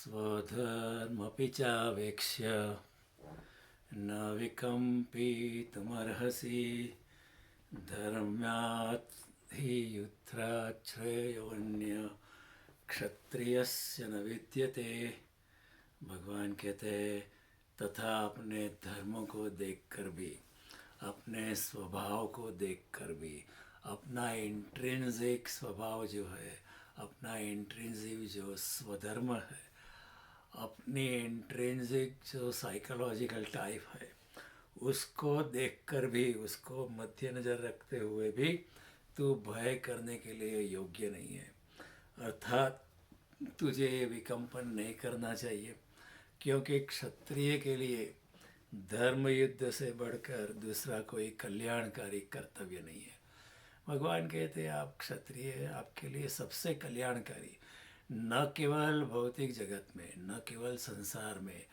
स्वधर्मपि चावेक्ष्य न विकम्पितुमर्हसि धर्म्यात् हि युद्धात् श्रेयोऽन्य क्षत्रियस्य न विद्यते। भगवान कहते हैं तथा अपने धर्म को देखकर भी, अपने स्वभाव को देखकर भी, अपना इंट्रिंसिक स्वभाव जो है, अपना इंट्रिंसिक जो स्वधर्म है, अपनी इंट्रिंसिक जो साइकोलॉजिकल टाइप है, उसको देखकर भी, उसको मद्देनज़र रखते हुए भी तू भय करने के लिए योग्य नहीं है। अर्थात तुझे विकम्पन नहीं करना चाहिए, क्योंकि क्षत्रिय के लिए धर्म युद्ध से बढ़कर दूसरा कोई कल्याणकारी कर्तव्य नहीं है। भगवान कहते हैं आप क्षत्रिय हैं, आपके लिए सबसे कल्याणकारी, न केवल भौतिक जगत में, न केवल संसार में,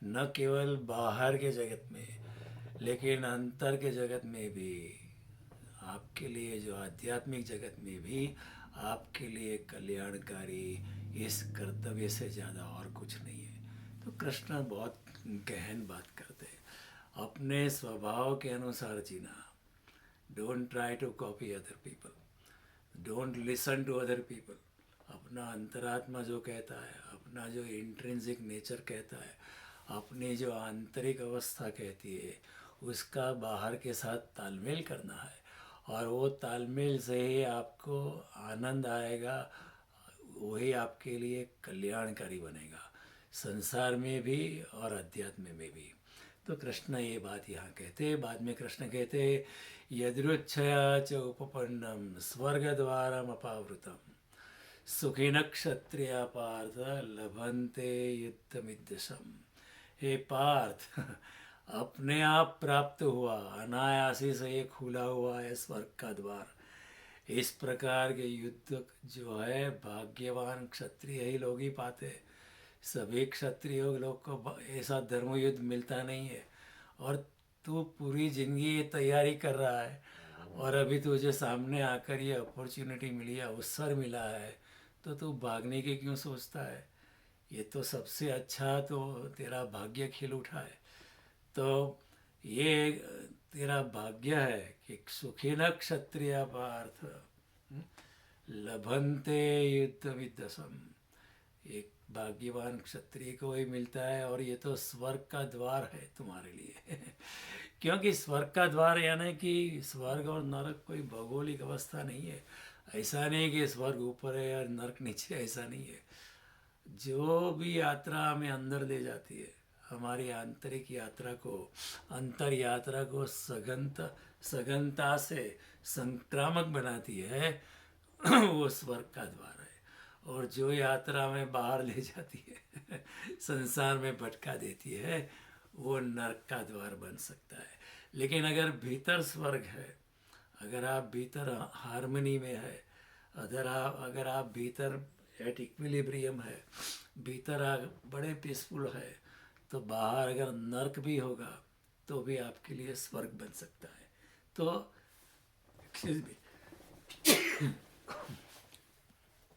न केवल बाहर के जगत में, लेकिन अंतर के जगत में भी, आपके लिए जो आध्यात्मिक जगत में भी आपके लिए कल्याणकारी इस कर्तव्य से ज़्यादा और कुछ नहीं है। तो कृष्ण बहुत गहन बात करते हैं, अपने स्वभाव के अनुसार जीना। Don't try to copy other people, don't listen to other people. अपना अंतरात्मा जो कहता है, अपना जो इंट्रिंसिक नेचर कहता है, अपनी जो आंतरिक अवस्था कहती है, उसका बाहर के साथ तालमेल करना है, और वो तालमेल से ही आपको आनंद आएगा, वही आपके लिए कल्याणकारी बनेगा, संसार में भी और अध्यात्म में भी। तो कृष्ण ये बात यहाँ कहते हैं। बाद में कृष्ण कहते हैं यदृच्छया च उपपन्नम स्वर्गद्वारम अपावृतम सुखिन क्षत्रिया पार्थ लभन्ते युद्धमिद्यसम। हे पार्थ, अपने आप प्राप्त हुआ, अनायासी से ये खुला हुआ है स्वर्ग का द्वार। इस प्रकार के युद्ध जो है भाग्यवान क्षत्रिय ही लोग ही पाते। सभी क्षत्रिय लोग को ऐसा धर्म युद्ध मिलता नहीं है, और तू पूरी जिंदगी ये तैयारी कर रहा है, और अभी तुझे सामने आकर ये अपॉर्चुनिटी मिली है, अवसर मिला है, तो तू भागने की क्यों सोचता है? ये तो सबसे अच्छा तो तेरा भाग्य खिल उठा है। तो ये तेरा भाग्य है कि सुखिन क्षत्रिय पार्थ लभन्ते युद्ध विद्यसम। एक भाग्यवान क्षत्रिय को ही मिलता है, और ये तो स्वर्ग का द्वार है तुम्हारे लिए। क्योंकि स्वर्ग का द्वार यानी कि स्वर्ग और नरक कोई भौगोलिक अवस्था नहीं है। ऐसा नहीं कि स्वर्ग ऊपर है और नरक नीचे, ऐसा नहीं है। जो भी यात्रा हमें अंदर ले जाती है, हमारी आंतरिक यात्रा को, अंतर यात्रा को सघनता से संक्रामक बनाती है, वो स्वर्ग का द्वार है। और जो यात्रा में बाहर ले जाती है, संसार में भटका देती है, वो नरक का द्वार बन सकता है। लेकिन अगर भीतर स्वर्ग है, अगर आप भीतर हार्मनी में है, अगर आप भीतर एट इक्विलिब्रियम है, भीतर आप बड़े पीसफुल है, तो बाहर अगर नर्क भी होगा तो भी आपके लिए स्वर्ग बन सकता है। तो एक्सक्यूज मी,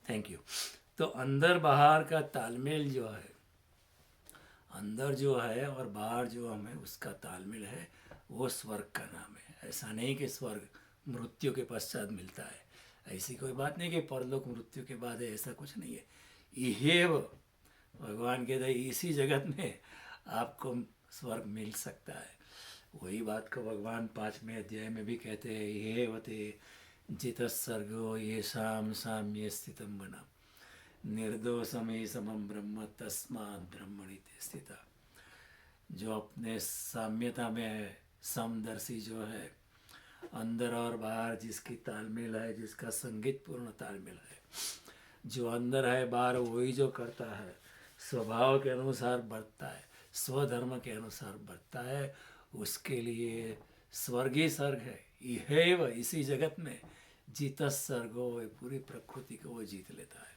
थैंक यू। तो अंदर बाहर का तालमेल जो है, अंदर जो है और बाहर जो हमें उसका तालमेल है, वो स्वर्ग का नाम है। ऐसा नहीं कि स्वर्ग मृत्यु के पश्चात मिलता है, ऐसी कोई बात नहीं कि परलोक मृत्यु के बाद है, ऐसा कुछ नहीं है। इहेव, भगवान कहते हैं इसी जगत में आपको स्वर्ग मिल सकता है। वही बात को भगवान 5वें अध्याय में भी कहते हैं इहेवते जितस्सर्गो येषां साम्ये स्थितं वनम निर्दोषमे समम ब्रह्म तस्मात् ब्रह्मणि ते स्थिता। जो अपने साम्यता में है, समदर्शी जो है, अंदर और बाहर जिसकी तालमेल है, जिसका संगीतपूर्ण तालमेल है, जो अंदर है बाहर वही जो करता है, स्वभाव के अनुसार बढ़ता है, स्वधर्म के अनुसार बढ़ता है, उसके लिए स्वर्ग ही स्वर्ग है। यह इसी जगत में जीतस सर्गो, पूरी प्रकृति को वो जीत लेता है।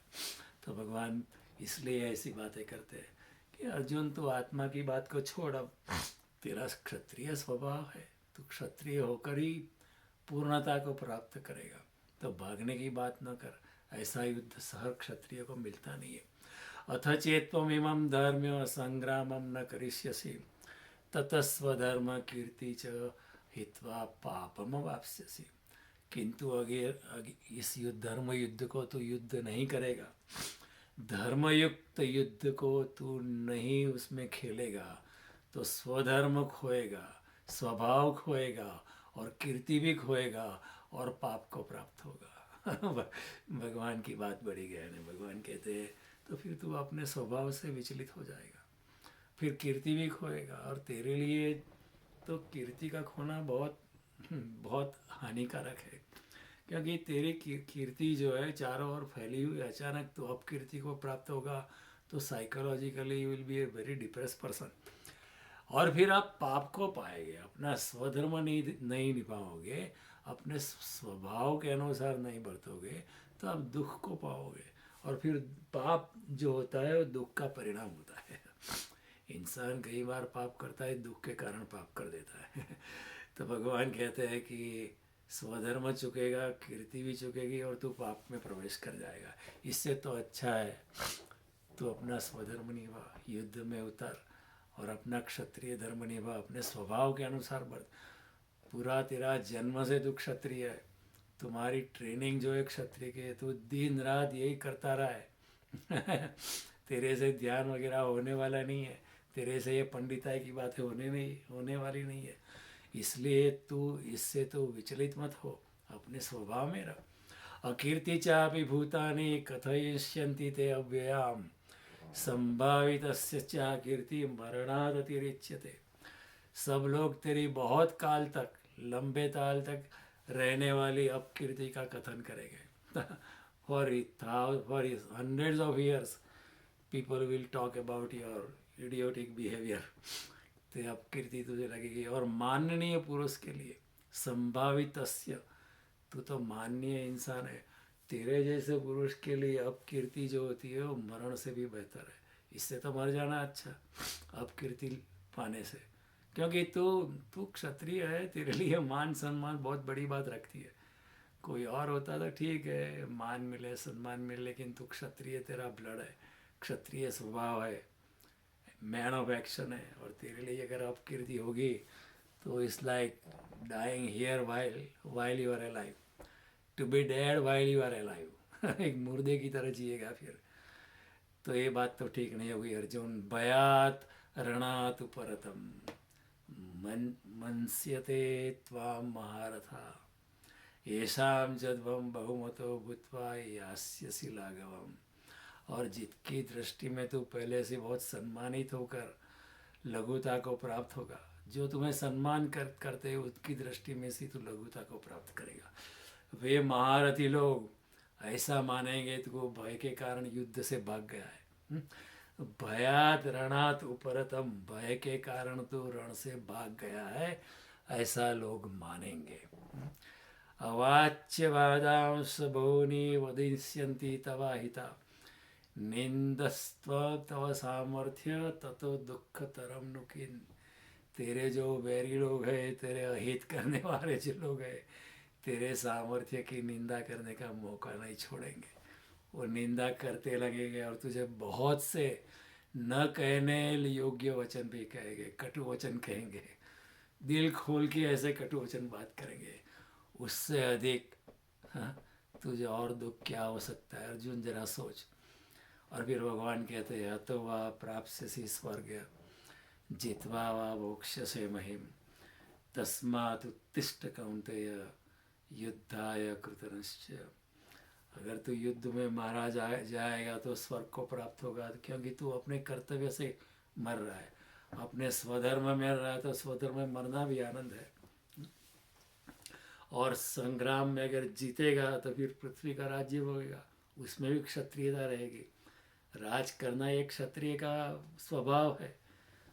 तो भगवान इसलिए ऐसी बातें करते हैं कि अर्जुन तू आत्मा की बात को छोड़, अब तेरा क्षत्रिय स्वभाव है, तू क्षत्रिय होकर ही पूर्णता को प्राप्त करेगा, तो भागने की बात न कर, ऐसा युद्ध हर क्षत्रिय को मिलता नहीं है। अथ चेत्त्वमिमं धर्म्य संग्रामं न करिष्यसि ततः स्वधर्म कीर्ति च हित्वा पापम वाप्स्यसि। किंतु अगर इस युद्ध धर्म युद्ध को तू युद्ध नहीं करेगा, धर्मयुक्त युद्ध को तू नहीं उसमें खेलेगा, तो स्वधर्म खोएगा, स्वभाव खोएगा और कीर्ति भी खोएगा और पाप को प्राप्त होगा। भगवान की बात बड़ी गहन है। भगवान कहते हैं तो फिर तू अपने स्वभाव से विचलित हो जाएगा, फिर कीर्ति भी खोएगा। और तेरे लिए तो कीर्ति का खोना बहुत बहुत हानिकारक है, क्योंकि तेरी कीर्ति जो है चारों ओर फैली हुई, अचानक तो अपकीर्ति को प्राप्त होगा तो psychologically you will B a very depress person. और फिर आप पाप को पाएंगे, अपना स्वधर्म नहीं निभाओगे, अपने स्वभाव के अनुसार नहीं बरतोगे तो आप दुख को पाओगे। और फिर पाप जो होता है वो दुख का परिणाम होता है। इंसान कई बार पाप करता है, दुख के कारण पाप कर देता है। तो भगवान कहते हैं कि स्वधर्म चुकेगा, कीर्ति भी चुकेगी और तू पाप में प्रवेश कर जाएगा। इससे तो अच्छा है तू अपना स्वधर्म निभा, युद्ध में उतर और अपना क्षत्रिय धर्म निभा, अपने स्वभाव के अनुसार बढ़। पूरा तेरा जन्म से तू क्षत्रिय है, तुम्हारी ट्रेनिंग जो है क्षत्रिय की है, तू दिन रात यही करता रहा है। तेरे से ध्यान वगैरह होने वाला नहीं है, तेरे से ये पंडिताई की बातें होने वाली नहीं है। इसलिए तू इससे तो विचलित मत हो, अपने स्वभाव में रह। अकीर्ति चापि भूतानि कथयिष्यन्ति ते अव्ययाम संभावितस्य च कीर्ति मरणात् अतिरिच्यते। सब लोग तेरी बहुत काल तक, लंबे काल तक रहने वाली अपकीर्ति का कथन करेंगे। For hundreds of years people will talk about your idiotic behaviour. तो अपकीर्ति तुझे लगेगी। और माननीय पुरुष के लिए संभावितस्य, तू तो माननीय इंसान है, तेरे जैसे पुरुष के लिए अपकीर्ति जो होती है वो मरण से भी बेहतर है। इससे तो मर जाना अच्छा अपकीर्ति पाने से, क्योंकि तू तू क्षत्रिय है, तेरे लिए मान सम्मान बहुत बड़ी बात रखती है। कोई और होता तो ठीक है, मान मिले सम्मान मिले, लेकिन तू क्षत्रिय, तेरा ब्लड है, क्षत्रिय स्वभाव है, मैन ऑफ एक्शन है। और तेरे लिए अगर अपकीर्ति होगी तो it's like dying here while you are alive, to be dead while you are alive. एक मुर्दे की तरह जिएगा फिर। तो ये बात तो ठीक नहीं होगी अर्जुन। भयात रणात उपरतम मनस्यते त्वाम महारथा येषाम जद्वम बहुमतो भूत्वा यास्यसि लाघवम। और जिसकी दृष्टि में तू पहले से बहुत सम्मानित होकर लघुता को प्राप्त होगा, जो तुम्हें सम्मान करते हैं उसकी दृष्टि में से तू लघुता को प्राप्त करेगा। वे महारथी लोग ऐसा मानेंगे तो भय के कारण युद्ध से भाग गया है। भयात रणात उपरतम, भय के कारण तो रण से भाग गया है, ऐसा लोग मानेंगे। अवाच्य वादांश बहुनी वदिष्यन्ति तवाहिता निंदस्त्व तव सामर्थ्य ततो दुःखतरम नुकिन। तेरे जो बैरी लोग हैं, तेरे अहित करने वाले जो लोग हैं, तेरे सामर्थ्य की निंदा करने का मौका नहीं छोड़ेंगे। वो निंदा करते लगेंगे और तुझे बहुत से न कहने योग्य वचन भी कहेंगे, कटु वचन कहेंगे, दिल खोल के ऐसे कटु वचन बात करेंगे। उससे अधिक हाँ, तुझे और दुख क्या हो सकता है अर्जुन, जरा सोच। और फिर भगवान कहते हैं तो वह प्राप्स्यसि स्वर्ग जित्वा वा मोक्ष्यसे महिम तस्मात् उत्तिष्ठ कौन्तेय युद्धाय कृतनिश्चय। अगर तू युद्ध में मारा जाएगा तो स्वर्ग को प्राप्त होगा, क्योंकि तू अपने कर्तव्य से मर रहा है, अपने स्वधर्म में मर रहा है। तो स्वधर्म में मरना भी आनंद है। और संग्राम में अगर जीतेगा तो फिर पृथ्वी का राज्य होगा, उसमें भी क्षत्रियता रहेगी। राज करना एक क्षत्रिय का स्वभाव है,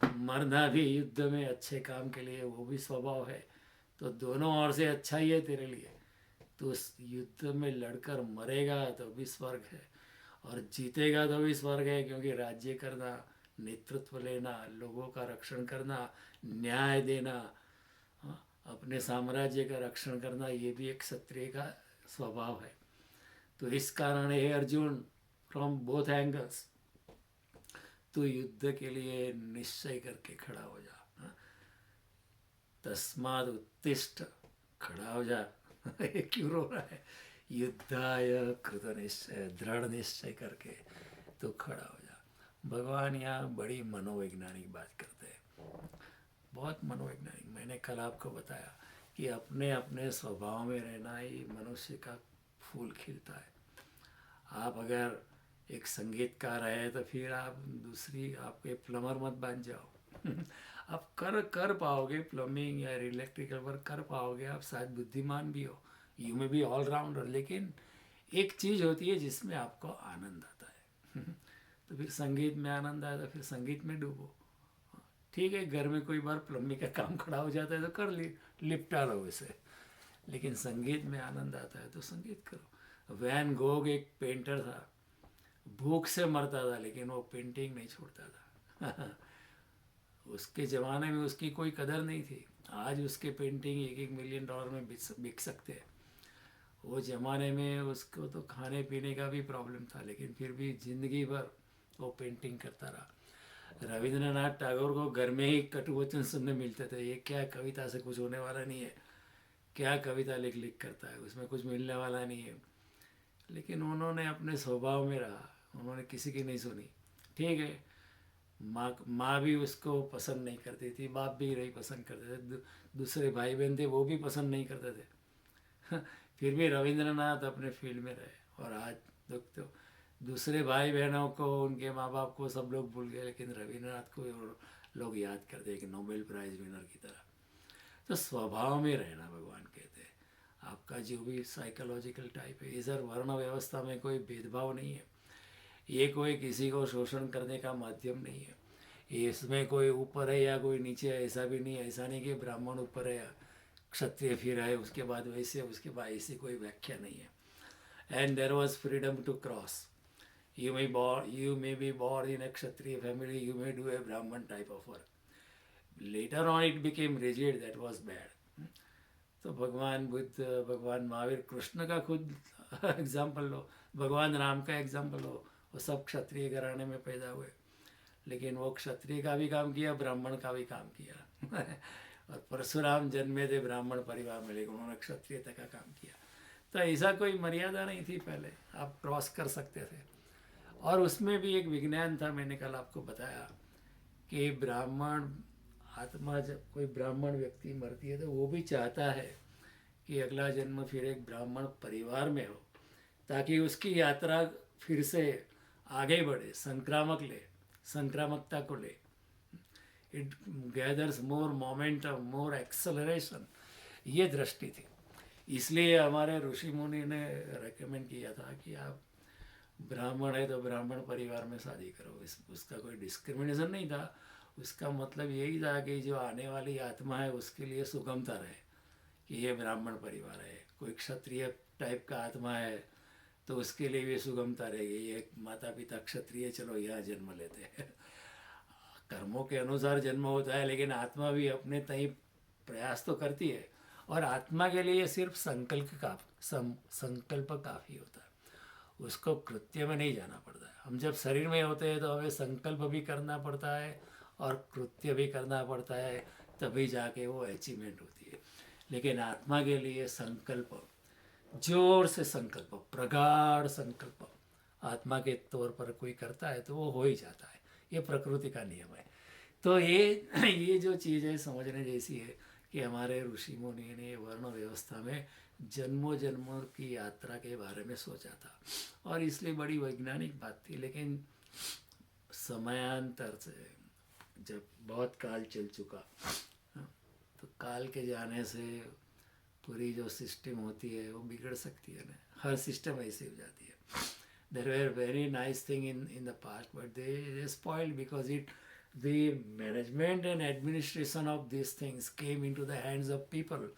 मरना भी युद्ध में अच्छे काम के लिए वो भी स्वभाव है। तो दोनों ओर से अच्छा ही है तेरे लिए। तो उस युद्ध में लड़कर मरेगा तो भी स्वर्ग है, और जीतेगा तो भी स्वर्ग है, क्योंकि राज्य करना, नेतृत्व लेना, लोगों का रक्षण करना, न्याय देना, अपने साम्राज्य का रक्षण करना, ये भी एक क्षत्रिय का स्वभाव है। तो इस कारण हे अर्जुन, फ्रॉम बोथ एंगल्स, तू युद्ध के लिए निश्चय करके खड़ा हो जा। हाँ? तस्माद उत्तिष्ठ, खड़ा हो जा। ये क्यों रो रहा है? युद्धाय कृत निश्चय, दृढ़ निश्चय करके तू खड़ा हो जा। भगवान यहाँ बड़ी मनोवैज्ञानिक बात करते हैं, बहुत मनोवैज्ञानिक। मैंने कल आपको बताया कि अपने अपने स्वभाव में रहना ही मनुष्य का फूल खिलता है। आप अगर एक संगीतकार है तो फिर आप दूसरी, आप एक प्लम्बर मत बन जाओ। आप कर पाओगे, प्लम्बिंग या इलेक्ट्रिकल वर्क कर पाओगे, आप शायद बुद्धिमान भी हो, यू में भी ऑलराउंडर, लेकिन एक चीज़ होती है जिसमें आपको आनंद आता है। तो फिर संगीत में आनंद आया तो फिर संगीत में डूबो। ठीक है, घर में कोई बार प्लम्बिंग का काम खड़ा हो जाता है तो कर लिपटा लो उसे, लेकिन संगीत में आनंद आता है तो संगीत करो। वैन गोग एक पेंटर था, भूख से मरता था लेकिन वो पेंटिंग नहीं छोड़ता था। उसके ज़माने में उसकी कोई कदर नहीं थी, आज उसके पेंटिंग $1-1 मिलियन में बिक सकते हैं। वो ज़माने में उसको तो खाने पीने का भी प्रॉब्लम था, लेकिन फिर भी ज़िंदगी भर वो पेंटिंग करता रहा। रविंद्रनाथ टैगोर को घर में ही कटु वचन सुनने मिलते थे, ये क्या कविता से कुछ होने वाला नहीं है, क्या कविता लिख लिख करता है, उसमें कुछ मिलने वाला नहीं है। लेकिन उन्होंने अपने स्वभाव में रहा, उन्होंने किसी की नहीं सुनी। ठीक है, माँ भी उसको पसंद नहीं करती थी, बाप भी नहीं पसंद करते थे, दूसरे भाई बहन थे वो भी पसंद नहीं करते थे। फिर भी रविंद्रनाथ अपने फील्ड में रहे, और आज तो दूसरे भाई बहनों को, उनके माँ बाप को सब लोग भूल गए, लेकिन रविंद्रनाथ को लोग याद करते हैं कि नोबेल प्राइज़ विनर की तरह। तो स्वभाव में रहना भगवान कहते हैं, आपका जो भी साइकोलॉजिकल टाइप है। इधर वर्ण व्यवस्था में कोई भेदभाव नहीं है, ये कोई किसी को शोषण करने का माध्यम नहीं है, इसमें कोई ऊपर है या कोई नीचे है, ऐसा भी नहीं है। ऐसा नहीं कि ब्राह्मण ऊपर है या क्षत्रिय फिर है उसके बाद वैसे, उसके बाद ऐसी कोई व्याख्या नहीं है। And there was freedom to cross, you may be born in a kshatriya family, you may do a brahman type of work. Later on it became rigid, that was bad. तो भगवान बुद्ध, भगवान महावीर, कृष्ण का खुद एग्जाम्पल लो, भगवान राम का example लो, वो सब क्षत्रिय घराने में पैदा हुए, लेकिन वो क्षत्रिय का भी काम किया, ब्राह्मण का भी काम किया। और परशुराम जन्मे थे ब्राह्मण परिवार में, लेकिन उन्होंने क्षत्रियता का काम किया। तो ऐसा कोई मर्यादा नहीं थी पहले, आप क्रॉस कर सकते थे। और उसमें भी एक विज्ञान था, मैंने कल आपको बताया कि ब्राह्मण आत्मा, जब कोई ब्राह्मण व्यक्ति मरती है तो वो भी चाहता है कि अगला जन्म फिर एक ब्राह्मण परिवार में हो, ताकि उसकी यात्रा फिर से आगे बढ़े, संक्रामकता को ले, it gathers more momentum, more acceleration, ये दृष्टि थी। इसलिए हमारे ऋषि मुनि ने रेकमेंड किया था कि आप ब्राह्मण है तो ब्राह्मण परिवार में शादी करो। उसका कोई डिस्क्रिमिनेशन नहीं था, उसका मतलब यही था कि जो आने वाली आत्मा है उसके लिए सुगमता रहे कि ये ब्राह्मण परिवार है। कोई क्षत्रिय टाइप का आत्मा है तो उसके लिए भी सुगमता रहेगी, ये माता पिता क्षत्रिय, चलो यहाँ जन्म लेते हैं। कर्मों के अनुसार जन्म होता है, लेकिन आत्मा भी अपने तय प्रयास तो करती है, और आत्मा के लिए सिर्फ संकल्प काफ़ी होता है, उसको कृत्य में नहीं जाना पड़ता है। हम जब शरीर में होते हैं तो हमें संकल्प भी करना पड़ता है और कृत्य भी करना पड़ता है, तभी जाके वो अचीवमेंट होती है। लेकिन आत्मा के लिए संकल्प, जोर से संकल्प, प्रगाढ़ संकल्प आत्मा के तौर पर कोई करता है तो वो हो ही जाता है, ये प्रकृति का नियम है। तो ये जो चीज़ है समझने जैसी है कि हमारे ऋषि मुनि ने वर्ण व्यवस्था में जन्मों जन्मों की यात्रा के बारे में सोचा था, और इसलिए बड़ी वैज्ञानिक बात थी। लेकिन समयांतर से जब बहुत काल चल चुका, तो काल के जाने से पूरी जो सिस्टम होती है वो बिगड़ सकती है ना, हर सिस्टम ऐसी हो जाती है। There were very nice thing in the past, but they spoiled because the management and administration of these things came into the hands of people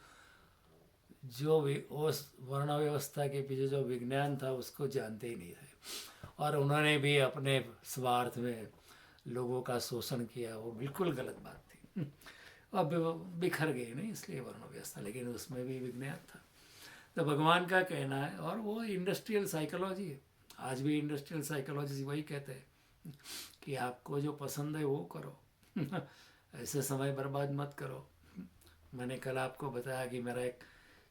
जो उस वर्ण व्यवस्था के पीछे जो विज्ञान था उसको जानते ही नहीं थे, और उन्होंने भी अपने स्वार्थ में लोगों का शोषण किया। वो बिल्कुल गलत बात थी। अब बिखर गई नहीं, इसलिए वर्ण व्यवस्था, लेकिन उसमें भी विज्ञान था। तो भगवान का कहना है, और वो इंडस्ट्रियल साइकोलॉजी है। आज भी इंडस्ट्रियल साइकोलॉजी वही कहते हैं कि आपको जो पसंद है वो करो, ऐसे समय बर्बाद मत करो। मैंने कल आपको बताया कि मेरा एक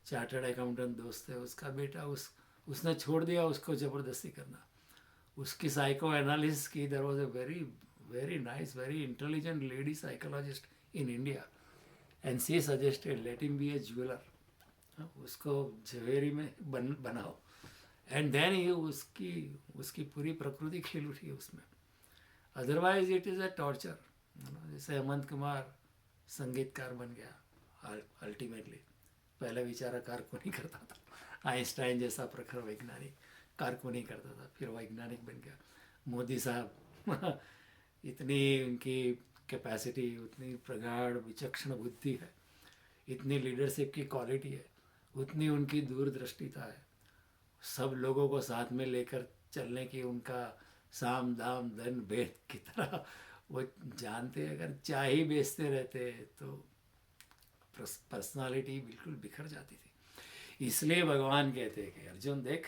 चार्टर्ड अकाउंटेंट दोस्त है, उसका बेटा उसने छोड़ दिया उसको ज़बरदस्ती करना। उसकी साइको एनालिसिस की, there was a very very nice very intelligent lady psychologist in India, and she suggested let him be a jeweller, उसको ज्वेलरी में बनाओ। एंड देन ये उसकी उसकी पूरी प्रकृति खिल उठी है उसमें। Otherwise it is a torture. जैसे हेमंत कुमार संगीतकार बन गया अल्टीमेटली, पहले बेचारा कारकुनी करता था। आइंस्टाइन जैसा प्रखर वैज्ञानिक कारकुनी करता था, फिर वैज्ञानिक बन गया। मोदी साहब इतनी उनकी कैपेसिटी, उतनी प्रगाढ़ विचक्षण बुद्धि है, इतनी लीडरशिप की क्वालिटी है, उतनी उनकी दूरदृष्टिता है, सब लोगों को साथ में लेकर चलने की उनका साम दाम दंड भेद की तरह वो जानते। अगर चाय ही बेचते रहते तो पर्सनालिटी बिल्कुल बिखर जाती थी। इसलिए भगवान कहते हैं कि अर्जुन देख,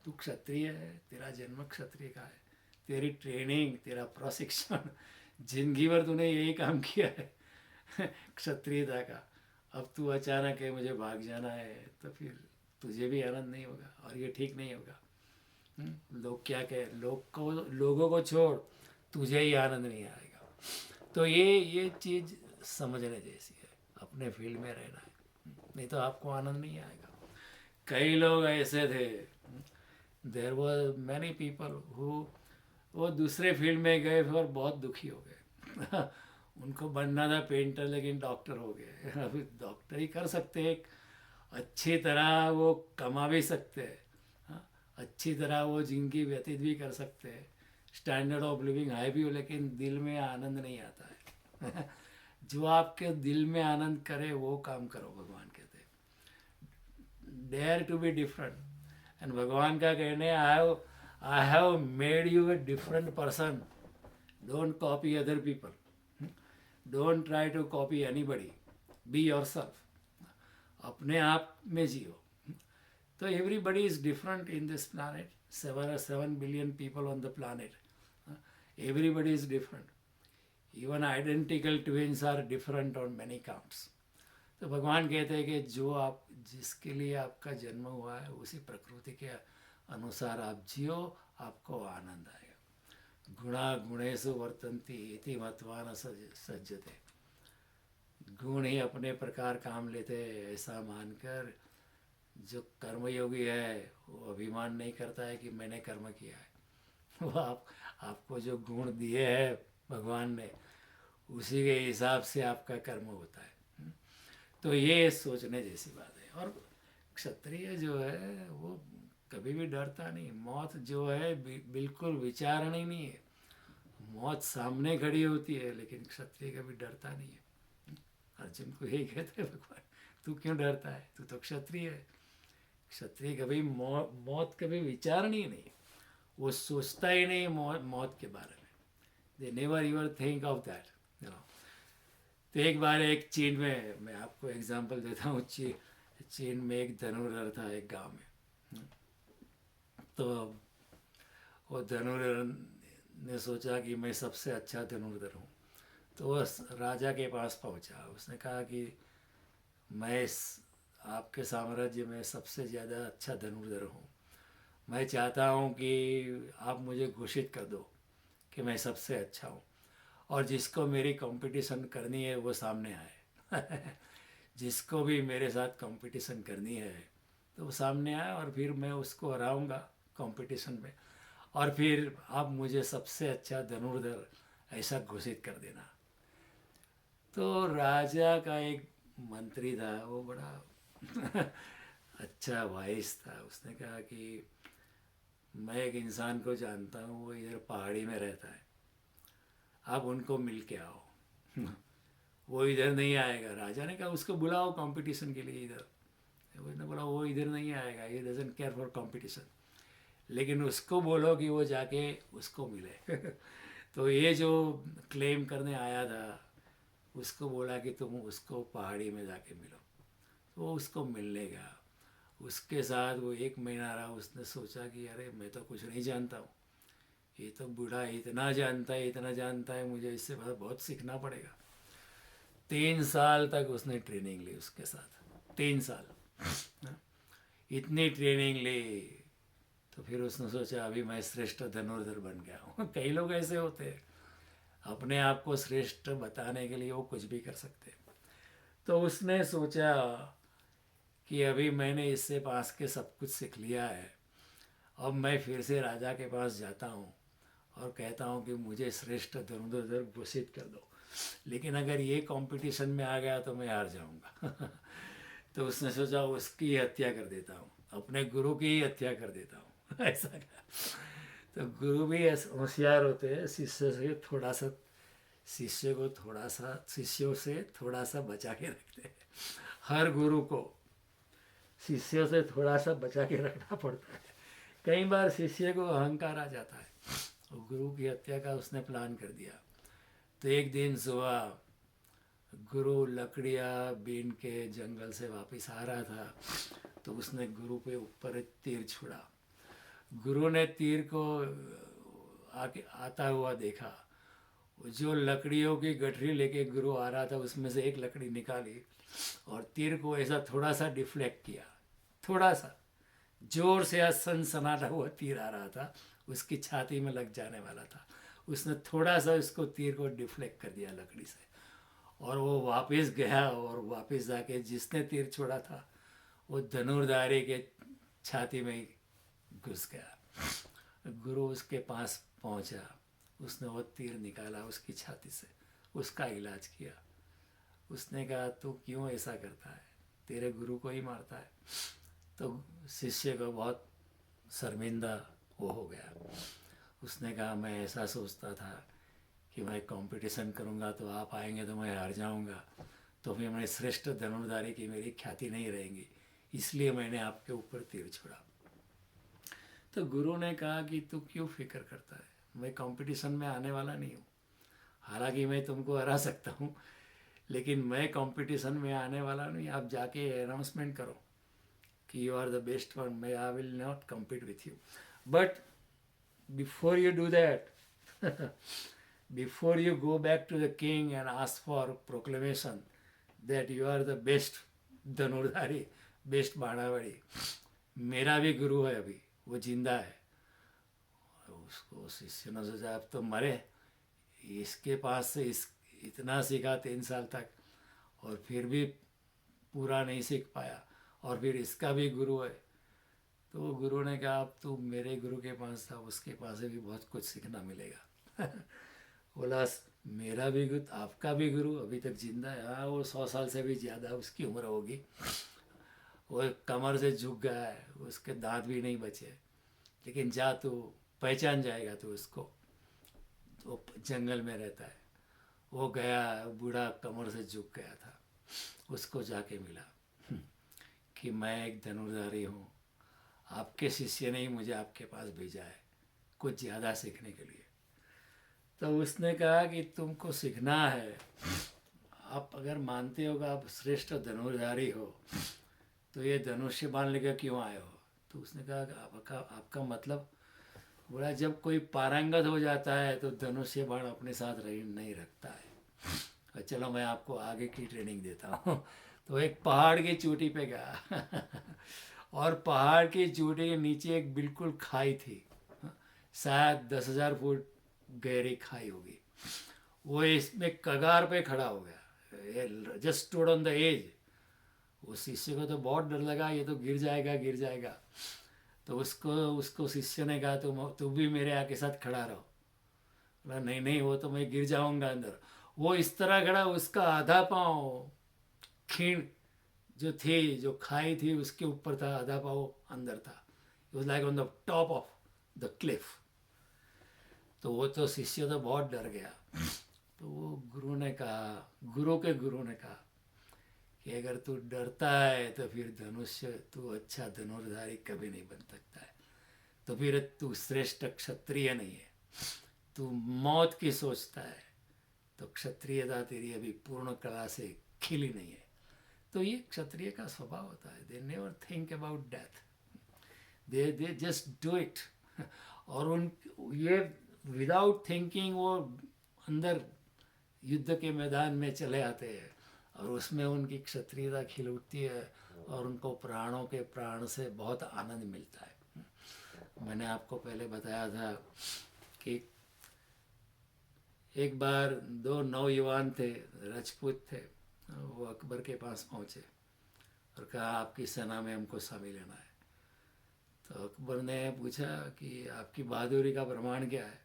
तू क्षत्रिय है, तेरा जन्म क्षत्रिय का है, तेरी ट्रेनिंग, तेरा प्रशिक्षण, जिंदगी भर तूने यही काम किया है क्षत्रियता का। अब तू अचानक है मुझे भाग जाना है, तो फिर तुझे भी आनंद नहीं होगा और ये ठीक नहीं होगा। लोग क्या कहे, लोगों को छोड़, तुझे ही आनंद नहीं आएगा। तो ये चीज़ समझने जैसी है, अपने फील्ड में रहना है, नहीं तो आपको आनंद नहीं आएगा। कई लोग ऐसे थे, देर वर मैनी पीपल हु वो दूसरे फील्ड में गए और बहुत दुखी हो गए उनको बनना था पेंटर, लेकिन डॉक्टर हो गए। अभी डॉक्टर ही कर सकते हैं, अच्छी तरह वो कमा भी सकते हैं, हाँ, अच्छी तरह वो जिंदगी व्यतीत भी कर सकते हैं, स्टैंडर्ड ऑफ लिविंग हाई भी हो, लेकिन दिल में आनंद नहीं आता है जो आपके दिल में आनंद करे वो काम करो, भगवान कहते हैं dare to be different. And भगवान का कहने I have made you a different person, don't copy other people, don't try to copy anybody, be your self, अपने आप में जियो। तो everybody is different in this planet, 7 billion people on the planet, everybody is different, even identical twins are different on many counts। तो भगवान कहते हैं कि जो आप, जिसके लिए आपका जन्म हुआ है उसी प्रकृति के अनुसार आप जियो, आपको आनंद आएगा। गुणा गुणेषु वर्तन्ति इति मत्वा न सज्जते, गुण ही अपने प्रकार काम लेते हैं ऐसा मानकर जो कर्मयोगी है वो अभिमान नहीं करता है कि मैंने कर्म किया है। वो आपको जो गुण दिए हैं भगवान ने, उसी के हिसाब से आपका कर्म होता है। तो ये सोचने जैसी बात है। और क्षत्रिय जो है वो कभी भी डरता नहीं। मौत जो है बिल्कुल विचारणी नहीं है, मौत सामने खड़ी होती है, लेकिन क्षत्रिय कभी डरता नहीं है। अर्जुन को यही कहते हैं भगवान, तू क्यों डरता है, तू तो क्षत्रिय है। क्षत्रिय कभी मौत कभी विचारणी नहीं, वो सोचता ही नहीं मौत के बारे में। They never ever think of that, you know. तो एक बार एक चीन में, मैं आपको एग्जांपल देता हूँ, चीन में एक धनुर्धर था एक गांव में। तो वो धनुर्धर ने सोचा कि मैं सबसे अच्छा धनुर्धर हूँ, तो वह राजा के पास पहुँचा। उसने कहा कि मैं आपके साम्राज्य में सबसे ज़्यादा अच्छा धनुर्धर हूँ, मैं चाहता हूँ कि आप मुझे घोषित कर दो कि मैं सबसे अच्छा हूँ, और जिसको मेरी कंपटीशन करनी है वो सामने आए जिसको भी मेरे साथ कंपटीशन करनी है तो वो सामने आए, और फिर मैं उसको हराऊंगा कंपटीशन में, और फिर आप मुझे सबसे अच्छा धनुर्धर ऐसा घोषित कर देना। तो राजा का एक मंत्री था, वो बड़ा अच्छा वाइस था। उसने कहा कि मैं एक इंसान को जानता हूँ, वो इधर पहाड़ी में रहता है, आप उनको मिल के आओ वो इधर नहीं आएगा। राजा ने कहा उसको बुलाओ कंपटीशन के लिए इधर। उसने बोला वो इधर नहीं आएगा, ये डजंट केयर फॉर कंपटीशन, लेकिन उसको बोलो कि वो जाके उसको मिले तो ये जो क्लेम करने आया था उसको बोला कि तुम उसको पहाड़ी में जाके मिलो। तो वो उसको मिलने गया, उसके साथ वो 1 महीना रहा। उसने सोचा कि अरे मैं तो कुछ नहीं जानता हूँ, ये तो बूढ़ा इतना जानता है, इतना जानता है, मुझे इससे बहुत सीखना पड़ेगा। 3 साल तक उसने ट्रेनिंग ली उसके साथ, 3 साल। हाँ, इतनी ट्रेनिंग ली। तो फिर उसने सोचा अभी मैं श्रेष्ठ धनुर्धर बन गया हूँ। कई लोग ऐसे होते हैं, अपने आप को श्रेष्ठ बताने के लिए वो कुछ भी कर सकते हैं। तो उसने सोचा कि अभी मैंने इससे पास के सब कुछ सीख लिया है, अब मैं फिर से राजा के पास जाता हूँ और कहता हूँ कि मुझे श्रेष्ठ धनुर्धर घोषित कर दो, लेकिन अगर ये कंपटीशन में आ गया तो मैं हार जाऊँगा। तो उसने सोचा उसकी हत्या कर देता हूँ, अपने गुरु की ही हत्या कर देता हूँ। ऐसा कहा। तो गुरु भी ऐसे होशियार होते हैं, शिष्यों से थोड़ा सा बचा के रखते हैं। हर गुरु को शिष्यों से थोड़ा सा बचा के रखना पड़ता है। कई बार शिष्य को अहंकार आ जाता है और गुरु की हत्या का उसने प्लान कर दिया। तो एक दिन सुबह गुरु लकड़ियाँ बीन के जंगल से वापस आ रहा था, तो उसने गुरु पे ऊपर एक तीर छुड़ा। गुरु ने तीर को आके आता हुआ देखा। जो लकड़ियों की गठरी लेके गुरु आ रहा था उसमें से एक लकड़ी निकाली और तीर को ऐसा थोड़ा सा डिफ्लेक्ट किया, थोड़ा सा जोर से सनसनाटा हुआ तीर आ रहा था, उसकी छाती में लग जाने वाला था। उसने थोड़ा सा उसको तीर को डिफ्लेक्ट कर दिया लकड़ी से, और वो वापस गया और वापस जाके जिसने तीर छोड़ा था वो धनुर्धारी के छाती में ही घुस गया। गुरु उसके पास पहुंचा, उसने वो तीर निकाला उसकी छाती से, उसका इलाज किया। उसने कहा तू क्यों ऐसा करता है, तेरे गुरु को ही मारता है। तो शिष्य को बहुत शर्मिंदा वो हो गया। उसने कहा मैं ऐसा सोचता था कि मैं कंपटीशन करूंगा तो आप आएंगे तो मैं हार जाऊंगा, तो फिर मैं श्रेष्ठ धनुर्धारी की मेरी ख्याति नहीं रहेगी, इसलिए मैंने आपके ऊपर तीर छोड़ा। तो गुरु ने कहा कि तू क्यों फिक्र करता है, मैं कंपटीशन में आने वाला नहीं हूँ। हालांकि मैं तुमको हरा सकता हूँ, लेकिन मैं कंपटीशन में आने वाला नहीं। आप जाके अनाउंसमेंट करो कि you are the best one, मैं I will not compete with you. But before you do that, before you go back to the king and ask for proclamation that you are the best धनुर्धारी, best बाणावड़ी, मेरा भी गुरु है, अभी वो जिंदा है। उसको शिष्य ने सोचा अब तो मरे, इसके पास से इतना सीखा 3 साल तक और फिर भी पूरा नहीं सीख पाया, और फिर इसका भी गुरु है। तो गुरु ने कहा अब तू मेरे गुरु के पास था, उसके पास से भी बहुत कुछ सीखना मिलेगा। बोला मेरा भी गुरु, आपका भी गुरु अभी तक जिंदा है। हाँ, वो 100 साल से भी ज़्यादा उसकी उम्र होगी। वो कमर से झुक गया है, उसके दांत भी नहीं बचे, लेकिन जा तू पहचान जाएगा तू उसको, तो जंगल में रहता है। वो गया, बूढ़ा कमर से झुक गया था, उसको जाके मिला कि मैं एक धनुर्धारी हूँ, आपके शिष्य ने ही मुझे आपके पास भेजा है कुछ ज़्यादा सीखने के लिए। तो उसने कहा कि तुमको सीखना है, आप अगर मानते हो कि आप श्रेष्ठ धनुर्धारी हो तो ये धनुष्य बाण लेकर क्यों आए हो। तो उसने कहा कि आपका मतलब। बोला जब कोई पारंगत हो जाता है तो धनुष्य बाण अपने साथ नहीं रखता है। चलो मैं आपको आगे की ट्रेनिंग देता हूँ। तो एक पहाड़ की चोटी पे गया और पहाड़ की चोटी के नीचे एक बिल्कुल खाई थी, शायद 10,000 फुट गहरी खाई होगी। वो इसमें कगार पे खड़ा हो गया, just stood on the edge. उस शिष्य को तो बहुत डर लगा, ये तो गिर जाएगा गिर जाएगा। तो उसको शिष्य ने कहा तुम भी मेरे आके साथ खड़ा रहो। बोला नहीं नहीं, वो तो मैं गिर जाऊंगा अंदर। वो इस तरह खड़ा, उसका आधा पाँव खीण जो थी, जो खाई थी उसके ऊपर था, आधा पाँव अंदर था। It was like on the top of the Cliff. तो वो तो शिष्य तो बहुत डर गया। तो वो गुरु ने कहा कि अगर तू डरता है तो फिर धनुष्य, तू अच्छा धनुर्धारी कभी नहीं बन सकता है, तो फिर तू श्रेष्ठ क्षत्रिय नहीं है। तू मौत की सोचता है तो क्षत्रियता तेरी अभी पूर्ण कला से खिली नहीं है। तो ये क्षत्रिय का स्वभाव होता है, they never think about death, they just do it. और उन ये विदाउट थिंकिंग वो अंदर युद्ध के मैदान में चले आते हैं और उसमें उनकी क्षत्रियता खिल उठती है और उनको प्राणों के प्राण से बहुत आनंद मिलता है। मैंने आपको पहले बताया था कि एक बार दो नौयुवान थे, राजपूत थे, वो अकबर के पास पहुँचे और कहा आपकी सेना में हमको शामिल लेना है। तो अकबर ने पूछा कि आपकी बहादुरी का प्रमाण क्या है।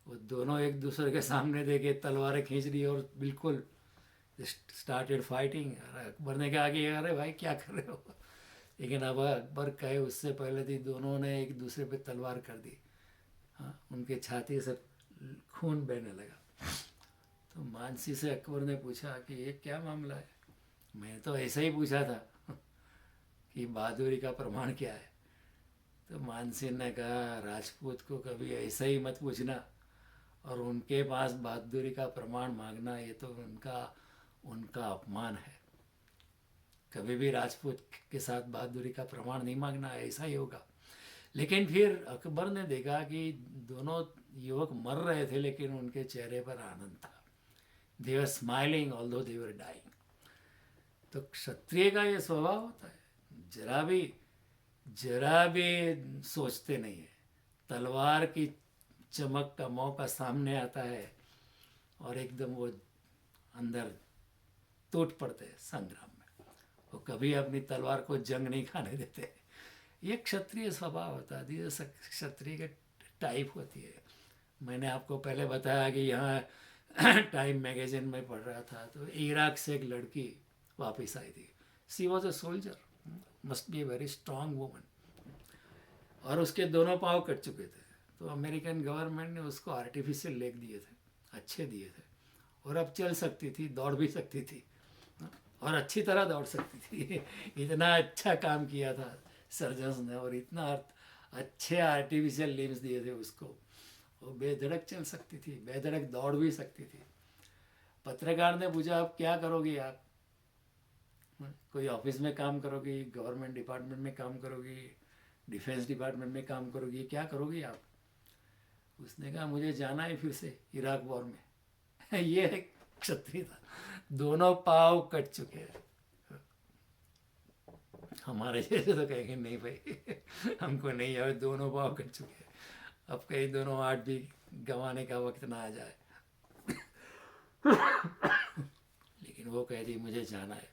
वो दोनों एक दूसरे के सामने देखे, तलवारें खींच ली और बिल्कुल स्टार्टेड फाइटिंग। अकबर ने कहा कि अरे भाई क्या कर रहे हो, लेकिन अब अकबर कहे उससे पहले थी दोनों ने एक दूसरे पे तलवार कर दी। हाँ, उनके छाती से खून बहने लगा। तो मानसी से अकबर ने पूछा कि ये क्या मामला है। मैं तो ऐसा ही पूछा था कि बहादुरी का प्रमाण क्या है। तो मानसी ने कहा राजपूत को कभी ऐसा ही मत पूछना और उनके पास बहादुरी का प्रमाण मांगना ये तो उनका अपमान है। कभी भी राजपूत के साथ बहादुरी का प्रमाण नहीं मांगना, ऐसा ही होगा। लेकिन फिर अकबर ने देखा कि दोनों युवक मर रहे थे लेकिन उनके चेहरे पर आनंद था, they were smiling although they were dying. तो क्षत्रिय का ये स्वभाव होता है, जरा भी सोचते नहीं है। तलवार की चमक का मौका सामने आता है और एकदम वो अंदर टूट पड़ते हैं संग्राम में। वो कभी अपनी तलवार को जंग नहीं खाने देते। ये क्षत्रिय स्वभाव होता है, ये क्षत्रिय के टाइप होती है। मैंने आपको पहले बताया कि यहाँ टाइम मैगजीन में पढ़ रहा था तो इराक से एक लड़की वापस आई थी। She was a soldier, must be a very strong woman, और उसके दोनों पाँव कट चुके थे। तो अमेरिकन गवर्नमेंट ने उसको आर्टिफिशियल लेग दिए थे, अच्छे दिए थे, और अब चल सकती थी, दौड़ भी सकती थी और अच्छी तरह दौड़ सकती थी। इतना अच्छा काम किया था सर्जन्स ने और इतना अच्छे आर्टिफिशियल लिम्स दिए थे उसको, वो बेधड़क चल सकती थी, बेधड़क दौड़ भी सकती थी। पत्रकार ने पूछा आप क्या करोगी, आप कोई ऑफिस में काम करोगी, गवर्नमेंट डिपार्टमेंट में काम करोगी, डिफेंस डिपार्टमेंट में काम करोगी, क्या करोगी आप। उसने कहा मुझे जाना है फिर से इराक वॉर में। ये क्षत्रिय था, दोनों पाँव कट चुके हैं। हमारे जैसे तो कहेंगे नहीं भाई हमको नहीं आए, दोनों पाँव कट चुके हैं, अब कहीं दोनों हाथ भी गंवाने का वक्त ना आ जाए। लेकिन वो कहती मुझे जाना है,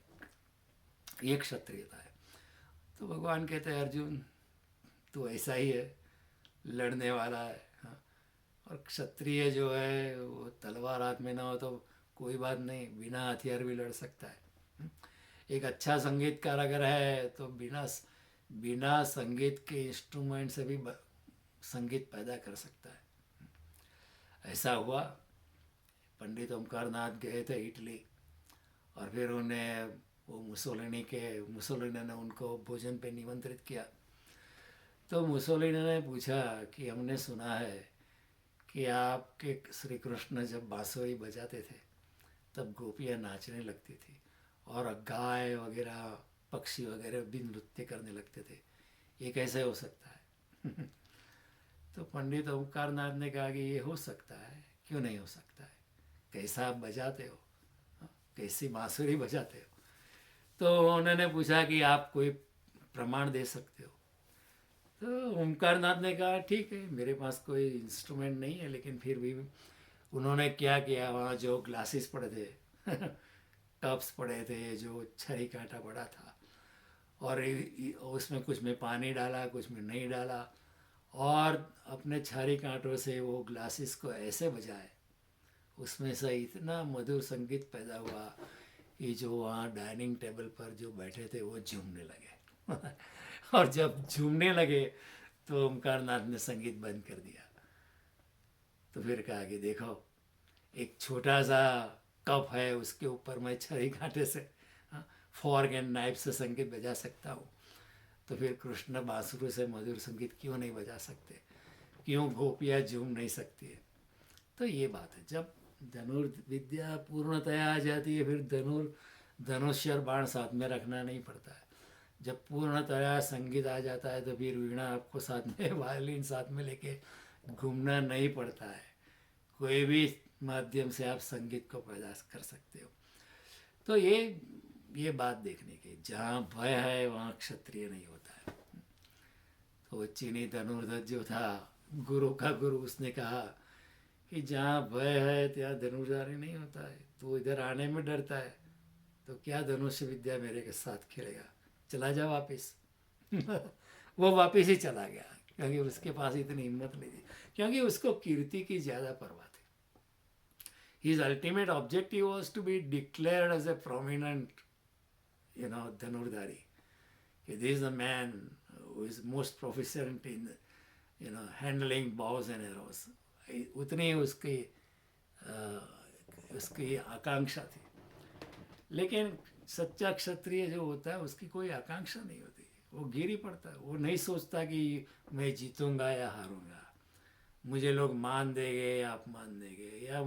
ये क्षत्रियता है। तो भगवान कहते हैं अर्जुन तो ऐसा ही है, लड़ने वाला है। हाँ। और क्षत्रिय जो है वो तलवार हाथ में ना हो तो कोई बात नहीं, बिना हथियार भी लड़ सकता है। एक अच्छा संगीतकार अगर है तो बिना संगीत के इंस्ट्रूमेंट से भी संगीत पैदा कर सकता है। ऐसा हुआ, पंडित ओमकारनाथ गए थे इटली और फिर उन्हें वो मुसोलिनी ने उनको भोजन पे निमंत्रित किया। तो मुसोलिनी ने पूछा कि हमने सुना है कि आपके श्री कृष्ण जब बांसुरी बजाते थे तब गोपियाँ नाचने लगती थी और गाय वगैरह पक्षी वगैरह भी नृत्य करने लगते थे, ये कैसे हो सकता है। तो पंडित ओमकारनाथ ने कहा कि ये हो सकता है, क्यों नहीं हो सकता है, कैसा आप बजाते हो, कैसी बांसुरी बजाते हो। तो उन्होंने पूछा कि आप कोई प्रमाण दे सकते हो। तो ओमकारनाथ ने कहा ठीक है, मेरे पास कोई इंस्ट्रूमेंट नहीं है, लेकिन फिर भी उन्होंने क्या किया, वहाँ जो ग्लासेस पड़े थे टब्स पड़े थे, जो छरी कांटा पड़ा था, और उसमें कुछ में पानी डाला कुछ में नहीं डाला, और अपने छरी कांटों से वो ग्लासेस को ऐसे बजाए, उसमें से इतना मधुर संगीत पैदा हुआ कि जो वहाँ डाइनिंग टेबल पर जो बैठे थे वो झूमने लगे। और जब झूमने लगे तो ओमकारनाथ ने संगीत बंद कर दिया। तो फिर कहा कि देखो एक छोटा सा कप है, उसके ऊपर मैं छड़ी कांटे से फॉर्क एंड नाइफ से संगीत बजा सकता हूँ, तो फिर कृष्ण बांसुरी से मधुर संगीत क्यों नहीं बजा सकते, क्यों गोपियाँ झूम नहीं सकती है। तो ये बात है, जब धनुर्विद्या पूर्णतया आ जाती है फिर धनुष और बाण साथ में रखना नहीं पड़ता है। जब पूर्णतया संगीत आ जाता है तो फिर वीणा आपको साथ में वायलिन साथ में लेके घूमना नहीं पड़ता है। कोई भी माध्यम से आप संगीत को पैदा कर सकते हो। तो ये बात देखने की, जहाँ भय है वहाँ क्षत्रिय नहीं होता है। तो चीनी धनुर्धर जो था, गुरु का गुरु, उसने कहा कि जहाँ भय है ત્યાં धनुर्धारी नहीं होता है। तो इधर आने में डरता है तो क्या धनुष विद्या मेरे के साथ खेलेगा, चला जा वापिस। वो वापिस ही चला गया, क्योंकि उसके पास इतनी हिम्मत नहीं थी, क्योंकि उसको कीर्ति की ज़्यादा परवाह थी। His ultimate objective was to be declared as a prominent, Dhanurdhari. This is a man who is most proficient in, handling bows and arrows. उतनी उसकी आकांक्षा थी। लेकिन सच्चा क्षत्रिय जो होता है उसकी कोई आकांक्षा नहीं होती, वो गिर ही पड़ता है। वो नहीं सोचता कि मैं जीतूंगा या हारूंगा, मुझे लोग मान देंगे या अपमान देंगे, या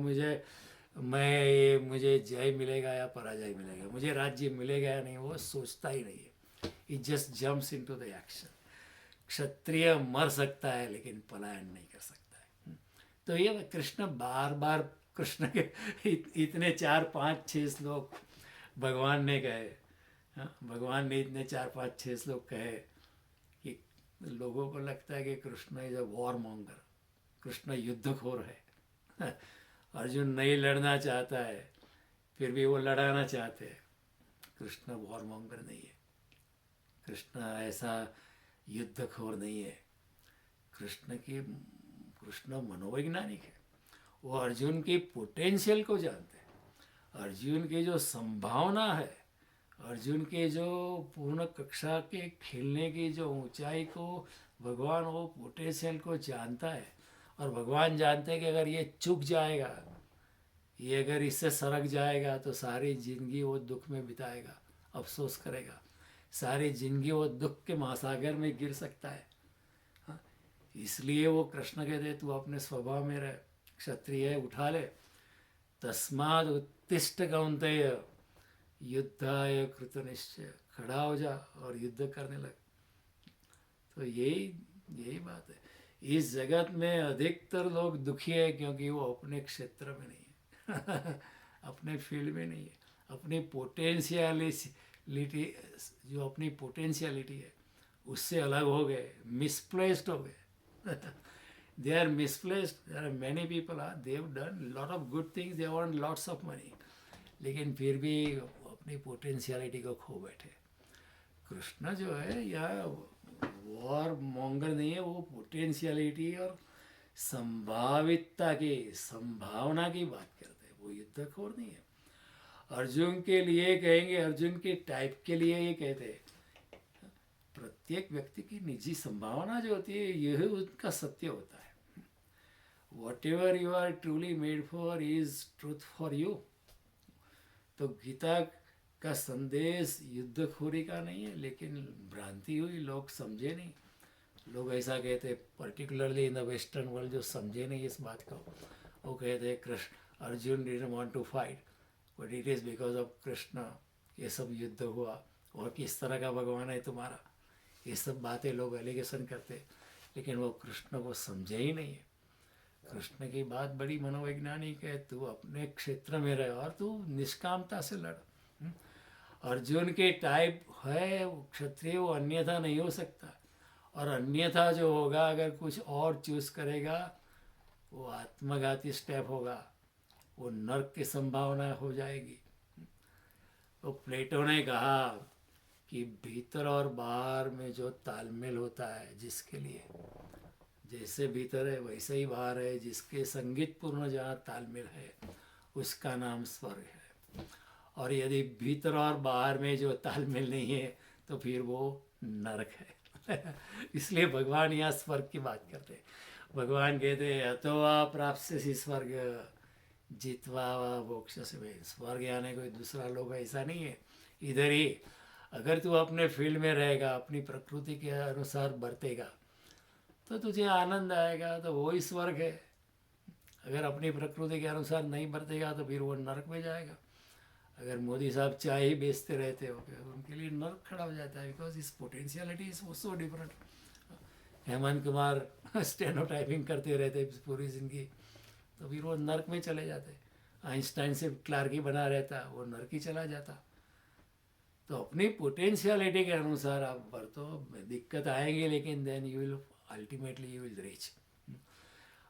मुझे जय मिलेगा या पराजय मिलेगा, मुझे राज्य मिलेगा या नहीं, वो सोचता ही नहीं है। It just jumps into the action. क्षत्रिय मर सकता है लेकिन पलायन नहीं कर सकता है। तो ये कृष्ण बार बार, कृष्ण के इतने 4, 5, 6 श्लोक भगवान ने कहे, भगवान ने इतने 4, 5, 6 श्लोक कहे कि लोगों को लगता है कि Krishna is a warmonger, Krishna युद्धखोर है। अर्जुन नहीं लड़ना चाहता है फिर भी वो लड़ाना चाहते हैं। कृष्ण वॉर मॉन्गर नहीं है, कृष्ण ऐसा युद्धखोर नहीं है। कृष्ण मनोवैज्ञानिक है। वो अर्जुन की पोटेंशियल को जानते हैं, अर्जुन की जो संभावना है, अर्जुन के जो पूर्ण कक्षा के खेलने की जो ऊंचाई को भगवान वो पोटेंशियल को जानता है। और भगवान जानते हैं कि अगर ये चूक जाएगा, ये अगर इससे सरक जाएगा तो सारी जिंदगी वो दुख में बिताएगा, अफसोस करेगा, सारी जिंदगी वो दुख के महासागर में गिर सकता है। हाँ, इसलिए वो कृष्ण कहते तू अपने स्वभाव में रह, क्षत्रिय है, उठा ले। तस्माद उत्तिष्ठ कौन्तेय युद्धाय कृतनिश्चय, खड़ा हो जा और युद्ध करने लग। तो यही बात है। इस जगत में अधिकतर लोग दुखी है क्योंकि वो अपने क्षेत्र में नहीं है, अपने फील्ड में नहीं है, अपनी पोटेंशियलिटी, जो अपनी पोटेंशियलिटी है उससे अलग हो गए, मिसप्लेस्ड हो गए। They are misplaced. There are many people they have done lot of good things. They want lots of money. लेकिन फिर भी अपनी पोटेंशियलिटी को खो बैठे। कृष्ण जो है यह वॉर मॉन्गर नहीं है, वो पोटेंशियलिटी और संभावितता की, संभावना की बात करते हैं, वो युद्धखोर नहीं है। अर्जुन के लिए कहेंगे, अर्जुन के टाइप के लिए ये कहते हैं, प्रत्येक व्यक्ति की निजी संभावना जो होती है यह उनका सत्य होता है। Whatever you are truly made for is truth for you. तो गीता का संदेश युद्धखोरी का नहीं है, लेकिन भ्रांति हुई, लोग समझे नहीं। लोग ऐसा कहते हैं, particularly in the western world, जो समझे नहीं इस बात को, वो कहते हैं Krishna, Arjun didn't want to fight but it is because of Krishna ये सब युद्ध हुआ, और किस तरह का भगवान है तुम्हारा, ये सब बातें लोग एलिगेशन करते, लेकिन वो कृष्ण को समझे ही नहीं है। कृष्ण की बात बड़ी मनोवैज्ञानिक है, तू अपने क्षेत्र में रहे और तू निष्कामता से लड़। अर्जुन के टाइप है क्षत्रिय, वो अन्यथा नहीं हो सकता, और अन्यथा जो होगा अगर कुछ और चूज करेगा वो आत्मघाती स्टेप होगा, वो नर्क की संभावना हो जाएगी। तो प्लेटो ने कहा कि भीतर और बाहर में जो तालमेल होता है, जिसके लिए जैसे भीतर है वैसे ही बाहर है, जिसके संगीत पूर्ण जहाँ तालमेल है उसका नाम स्वर्ग है। और यदि भीतर और बाहर में जो तालमेल नहीं है तो फिर वो नरक है। इसलिए भगवान यहाँ स्वर्ग की बात करते हैं। भगवान कहते हैं अतो वा प्राप्स्यसि स्वर्ग जित्वा वा मोक्षसे। स्वर्ग यानी कोई दूसरा लोग ऐसा नहीं है, इधर ही अगर तू अपने फील्ड में रहेगा, अपनी प्रकृति के अनुसार बरतेगा तो तुझे आनंद आएगा, तो वही स्वर्ग है। अगर अपनी प्रकृति के अनुसार नहीं बरतेगा तो फिर वो नरक में जाएगा। अगर मोदी साहब चाय ही बेचते रहते हो गए उनके लिए नर्क खड़ा हो जाता है, because his potentiality is so different. Hemant Kumar stenotyping करते रहते पूरी जिंदगी, तो फिर वो नर्क में चले जाते। आइंस्टाइन से क्लार्क ही बना रहता, वो नर्क ही चला जाता। तो अपनी पोटेंशियलिटी के अनुसार आप बरतो, दिक्कत आएंगे लेकिन then you will ultimately you will reach.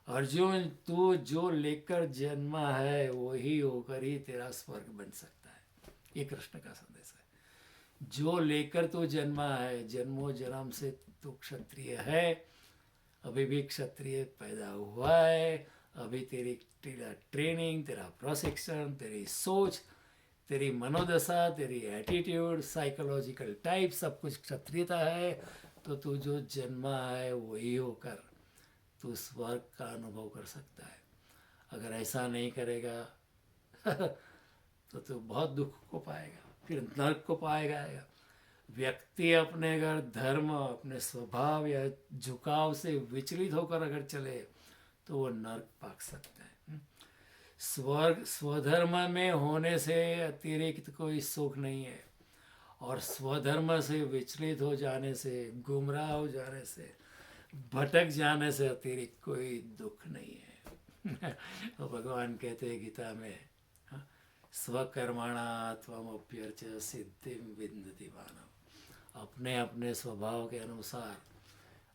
Arjun, तू जो लेकर जन्मा है वही होकर ही तेरा स्वर्ग बन सकता है। ये कृष्ण का संदेश है। जो लेकर तू जन्मा है, जन्मों जन्म से तू क्षत्रिय है, अभी भी क्षत्रिय पैदा हुआ है। अभी तेरा ट्रेनिंग, तेरा प्रशिक्षण, तेरी सोच, तेरी मनोदशा, तेरी एटीट्यूड, साइकोलॉजिकल टाइप, सब कुछ क्षत्रियता है। तो तू जो जन्मा है वही होकर तू स्वर्ग का अनुभव कर सकता है। अगर ऐसा नहीं करेगा तो तू बहुत दुख को पाएगा, फिर नर्क को पाएगा। व्यक्ति अपने अगर धर्म, अपने स्वभाव या झुकाव से विचलित होकर अगर चले तो वो नर्क पाक सकता है। स्वर्ग स्वधर्म में होने से अतिरिक्त कोई सुख नहीं है, और स्वधर्म से विचलित हो जाने से, गुमराह हो जाने से, भटक जाने से अतिरिक्त कोई दुख नहीं है। तो भगवान कहते हैं गीता में, स्वकर्मणा त्वमप्यर्च सिद्धिं विन्दति मानव। अपने अपने स्वभाव के अनुसार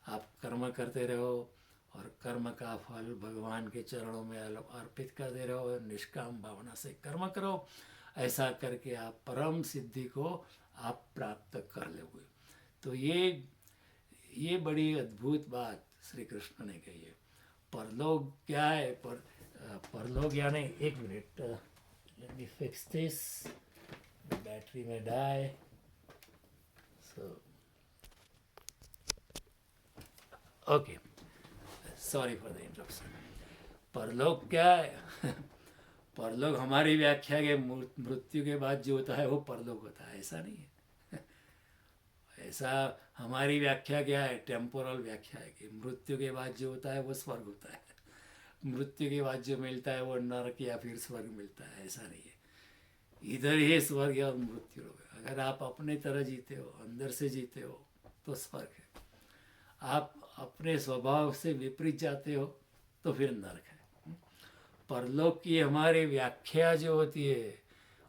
आप कर्म करते रहो, और कर्म का फल भगवान के चरणों में अर्पित करते रहो। निष्काम भावना से कर्म करो, ऐसा करके आप परम सिद्धि को आप प्राप्त कर लोगे। तो ये बड़ी अद्भुत बात श्री कृष्ण ने कही है। परलोक क्या है? परलोक यानी, एक minute, let me fix this, battery में die, so okay, sorry for the interruption. परलोक क्या है? परलोक हमारी व्याख्या के मृत्यु के बाद जो होता है वो परलोक होता है, ऐसा नहीं है। ऐसा हमारी व्याख्या क्या है? टेम्पोरल व्याख्या है कि मृत्यु के बाद जो होता है वो स्वर्ग होता है, मृत्यु के बाद जो मिलता है वो नरक या फिर स्वर्ग मिलता है, ऐसा नहीं है। इधर ही स्वर्ग और मृत्यु होगा। अगर आप अपने तरह जीते हो, अंदर से जीते हो, तो स्वर्ग है। आप अपने स्वभाव से विपरीत जाते हो तो फिर नरक है। परलोक की हमारी व्याख्या जो होती है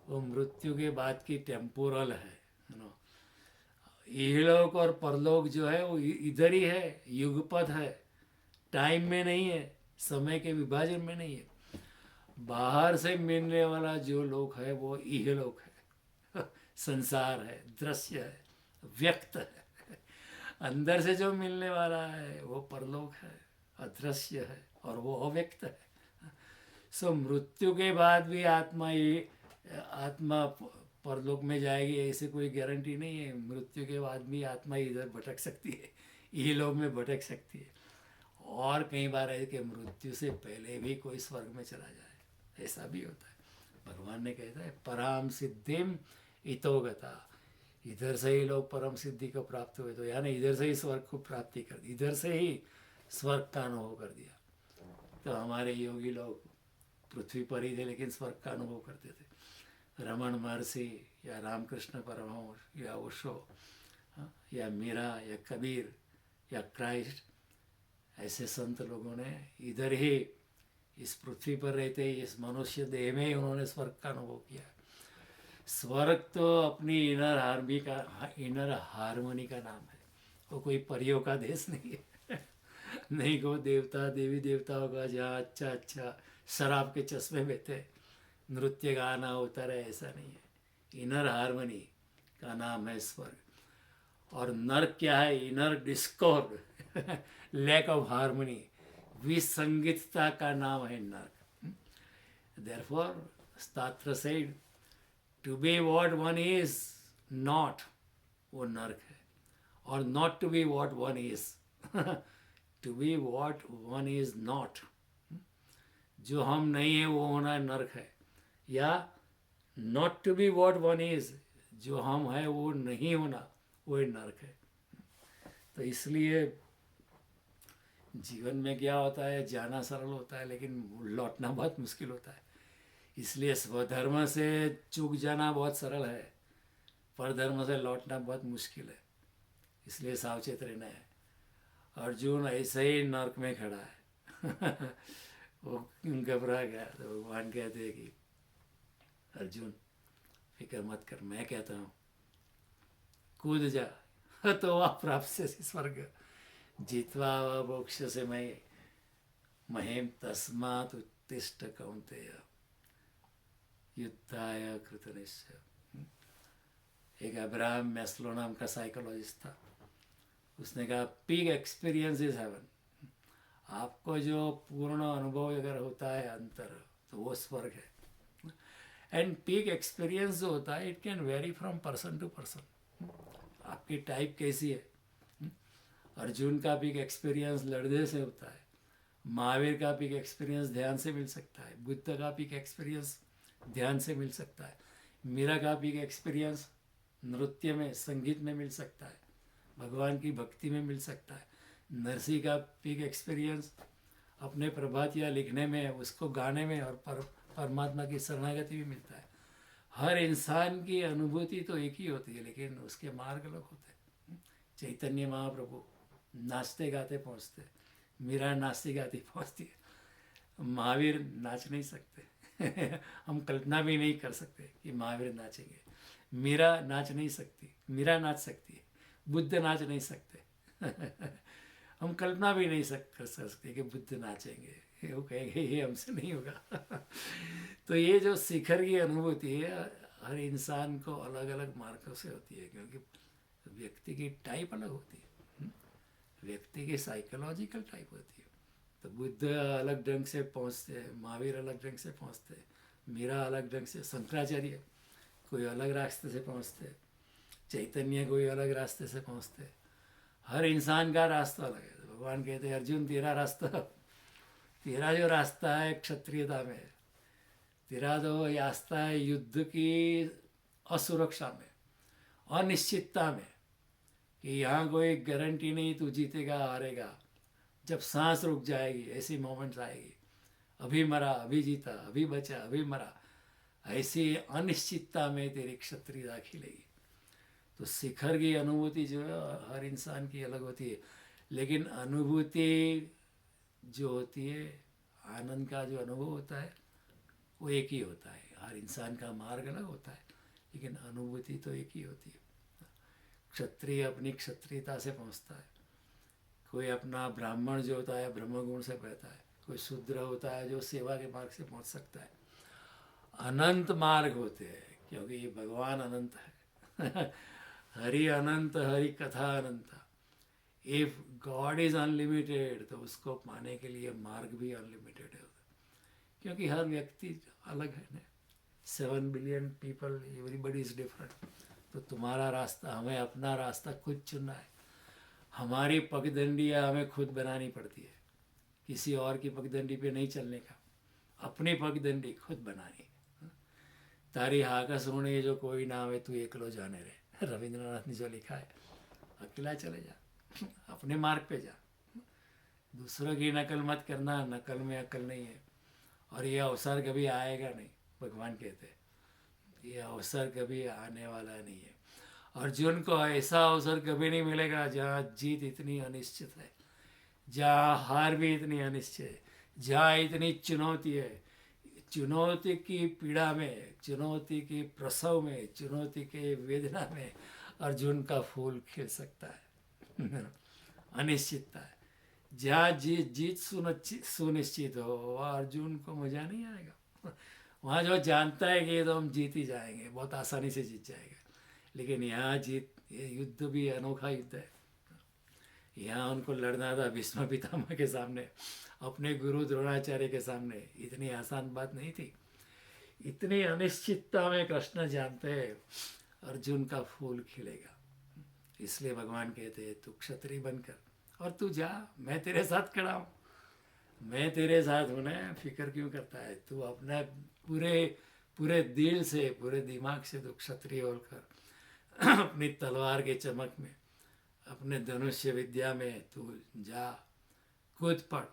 वो मृत्यु के बाद की टेम्पोरल है, नो। इहलोक और परलोक जो है वो इधर ही है, युगपथ है, टाइम में नहीं है, समय के विभाजन में नहीं है। बाहर से मिलने वाला जो लोक है वो इहलोक है, संसार है, दृश्य है, व्यक्त है। अंदर से जो मिलने वाला है वो परलोक है, अदृश्य है, और वो अव्यक्त है। सो मृत्यु के बाद भी आत्मा परलोक में जाएगी ऐसे कोई गारंटी नहीं है। मृत्यु के बाद भी आत्मा इधर भटक सकती है, ये लोग में भटक सकती है, और कई बार है कि मृत्यु से पहले भी कोई स्वर्ग में चला जाए, ऐसा भी होता है। भगवान ने कहता है पराम सिद्धिम इतोगता, इधर से ही लोग परम सिद्धि को प्राप्त हुए, तो यानी इधर से ही स्वर्ग को प्राप्ति कर दी, इधर से ही स्वर्ग का अनुभव कर दिया। तो हमारे योगी लोग पृथ्वी पर ही थे लेकिन स्वर्ग का अनुभव करते थे। रमन महर्षि या रामकृष्ण परमहंस या ओशो, या मीरा या कबीर या क्राइस्ट, ऐसे संत लोगों ने इधर ही इस पृथ्वी पर रहते ही इस मनुष्य देह में ही उन्होंने स्वर्ग का अनुभव किया। स्वर्ग तो अपनी इनर हारमोनी का नाम है, वो कोई परियों का देश नहीं है। नहीं को देवता देवी देवताओं का जहाँ अच्छा शराब के चश्मे बहते, नृत्य गाना होता रहे, ऐसा नहीं है। इनर हारमोनी का नाम है स्वर्ग। और नर्क क्या है? Inner discord, lack of harmony, विसंगीतता का नाम है नर्क। Therefore shastra said to be what one is not, वो नर्क है। और not to be what one is, to be what one is not, जो हम नहीं है वो होना नर्क है। या not to be what one is, जो हम है वो नहीं होना, वो नर्क है। तो इसलिए जीवन में क्या होता है, जाना सरल होता है लेकिन लौटना बहुत मुश्किल होता है। इसलिए स्वधर्म से चूक जाना बहुत सरल है, परधर्म से लौटना बहुत मुश्किल है। इसलिए सावचेत रहना है। अर्जुन ऐसे ही नर्क में खड़ा है वो घबरा गया, तो भगवान कहते हैं कि अर्जुन फिक्र मत कर, मैं कहता हूँ कूद जा तो वह प्राप्त से स्वर्ग जित्वा व मोक्ष से मैं महेम तस्मात् उत्तिष्ठ कौन्तेय युद्धाय कृतनिश्चय। एक अब्राहम मैस्लो नाम का साइकोलॉजिस्ट था, उसने कहा पीक एक्सपीरियंस इज हेवन। आपको जो पूर्ण अनुभव अगर होता है अंतर, तो वो स्वर्ग है। एंड पीक एक्सपीरियंस जो होता है it can vary from person to person. आपकी टाइप कैसी है? अर्जुन का पीक एक्सपीरियंस लड़ने से होता है, महावीर का पीक एक्सपीरियंस ध्यान से मिल सकता है, बुद्ध का पीक एक्सपीरियंस ध्यान से मिल सकता है, मीरा का पीक एक्सपीरियंस नृत्य में संगीत में मिल सकता है, भगवान की भक्ति में मिल सकता है, नरसिंह का पीक एक्सपीरियंस अपने प्रभातिया लिखने में, उसको गाने में और परमात्मा की शरणागति भी मिलता है। हर इंसान की अनुभूति तो एक ही होती है, लेकिन उसके मार्ग अलग होते हैं। चैतन्य महाप्रभु नाचते गाते पहुँचते, मीरा नाचती गाती पहुँचती है, महावीर नाच नहीं सकते हम कल्पना भी नहीं कर सकते कि महावीर नाचेंगे। मीरा नाच नहीं सकती, मीरा नाच सकती है, बुद्ध नाच नहीं सकते हम कल्पना भी नहीं कर सकते कि बुद्ध नाचेंगे, वो कहेंगे ये हमसे नहीं होगा तो ये जो शिखर की अनुभूति है हर इंसान को अलग अलग मार्गों से होती है, क्योंकि व्यक्ति की टाइप अलग होती है, व्यक्ति की साइकोलॉजिकल टाइप होती है। तो बुद्ध अलग ढंग से पहुँचते हैं, महावीर अलग ढंग से पहुँचते हैं, मीरा अलग ढंग से, शंकराचार्य कोई अलग रास्ते से पहुँचते, चैतन्य कोई अलग रास्ते से पहुँचते। हर इंसान का रास्ता अलग है। तो भगवान कहते हैं अर्जुन तेरा रास्ता, तेरा जो रास्ता है क्षत्रियता में, तेरा जो रास्ता है युद्ध की असुरक्षा में, अनिश्चितता में, कि यहाँ कोई गारंटी नहीं तू जीतेगा हारेगा, जब सांस रुक जाएगी ऐसी मोमेंट्स आएगी, अभी मरा अभी जीता, अभी बचा अभी मरा, ऐसी अनिश्चितता में तेरी क्षत्रियता खिलेगी। तो शिखर की अनुभूति जो है हर इंसान की अलग होती है, लेकिन अनुभूति जो होती है, आनंद का जो अनुभव होता है वो एक ही होता है। हर इंसान का मार्ग अलग होता है, लेकिन अनुभूति तो एक ही होती है। क्षत्रिय अपनी क्षत्रियता से पहुँचता है, कोई अपना ब्राह्मण जो होता है ब्रह्मगुण से बहता है, कोई शूद्र होता है जो सेवा के मार्ग से पहुँच सकता है। अनंत मार्ग होते हैं, क्योंकि ये भगवान अनंत है हरि अनंत, हरि कथा अनंत। इफ गॉड इज अनलिमिटेड तो उसको पाने के लिए मार्ग भी अनलिमिटेड है, क्योंकि हर व्यक्ति अलग है ना। 7 billion people, everybody is different. तो तुम्हारा रास्ता, हमें अपना रास्ता खुद चुनना है। हमारी पगडंडियाँ हमें खुद बनानी पड़ती है, किसी और की पगडंडी पे नहीं चलने का, अपनी पगडंडी खुद बनानी। तारी हाकस होने जो कोई ना आवे तू एकलो जाने रे, रविंद्रनाथ ने जो लिखा है। अकेला चले जा, अपने मार्ग पे जा, दूसरों की नकल मत करना, नकल में अकल नहीं है। और ये अवसर कभी आएगा नहीं, भगवान कहते हैं ये अवसर कभी आने वाला नहीं है। अर्जुन को ऐसा अवसर कभी नहीं मिलेगा जहाँ जीत इतनी अनिश्चित है, जहाँ हार भी इतनी अनिश्चित है, जहाँ इतनी चुनौती है। चुनौती की पीड़ा में, चुनौती की प्रसव में, चुनौती के वेदना में अर्जुन का फूल खिल सकता है अनिश्चितता है। जहाँ जीत सुनिश्चित हो वहाँ अर्जुन को मजा नहीं आएगा। वहाँ जो जानता है कि ये तो हम जीत ही जाएंगे, बहुत आसानी से जीत जाएगा। लेकिन यहाँ ये युद्ध भी अनोखा युद्ध है। यहाँ उनको लड़ना था भीष्म पितामह के सामने, अपने गुरु द्रोणाचार्य के सामने, इतनी आसान बात नहीं थी। इतनी अनिश्चितता में कृष्ण जानते हैं अर्जुन का फूल खिलेगा। इसलिए भगवान कहते हैं तू क्षत्रिय बनकर और तू जा, मैं तेरे साथ खड़ा हूँ, मैं तेरे साथ हूँ ना, फिक्र क्यों करता है तू? अपना पूरे दिल से, पूरे दिमाग से तू क्षत्रिय होकर अपनी तलवार के चमक में, अपने धनुष्य विद्या में तू जा, कूद पड़,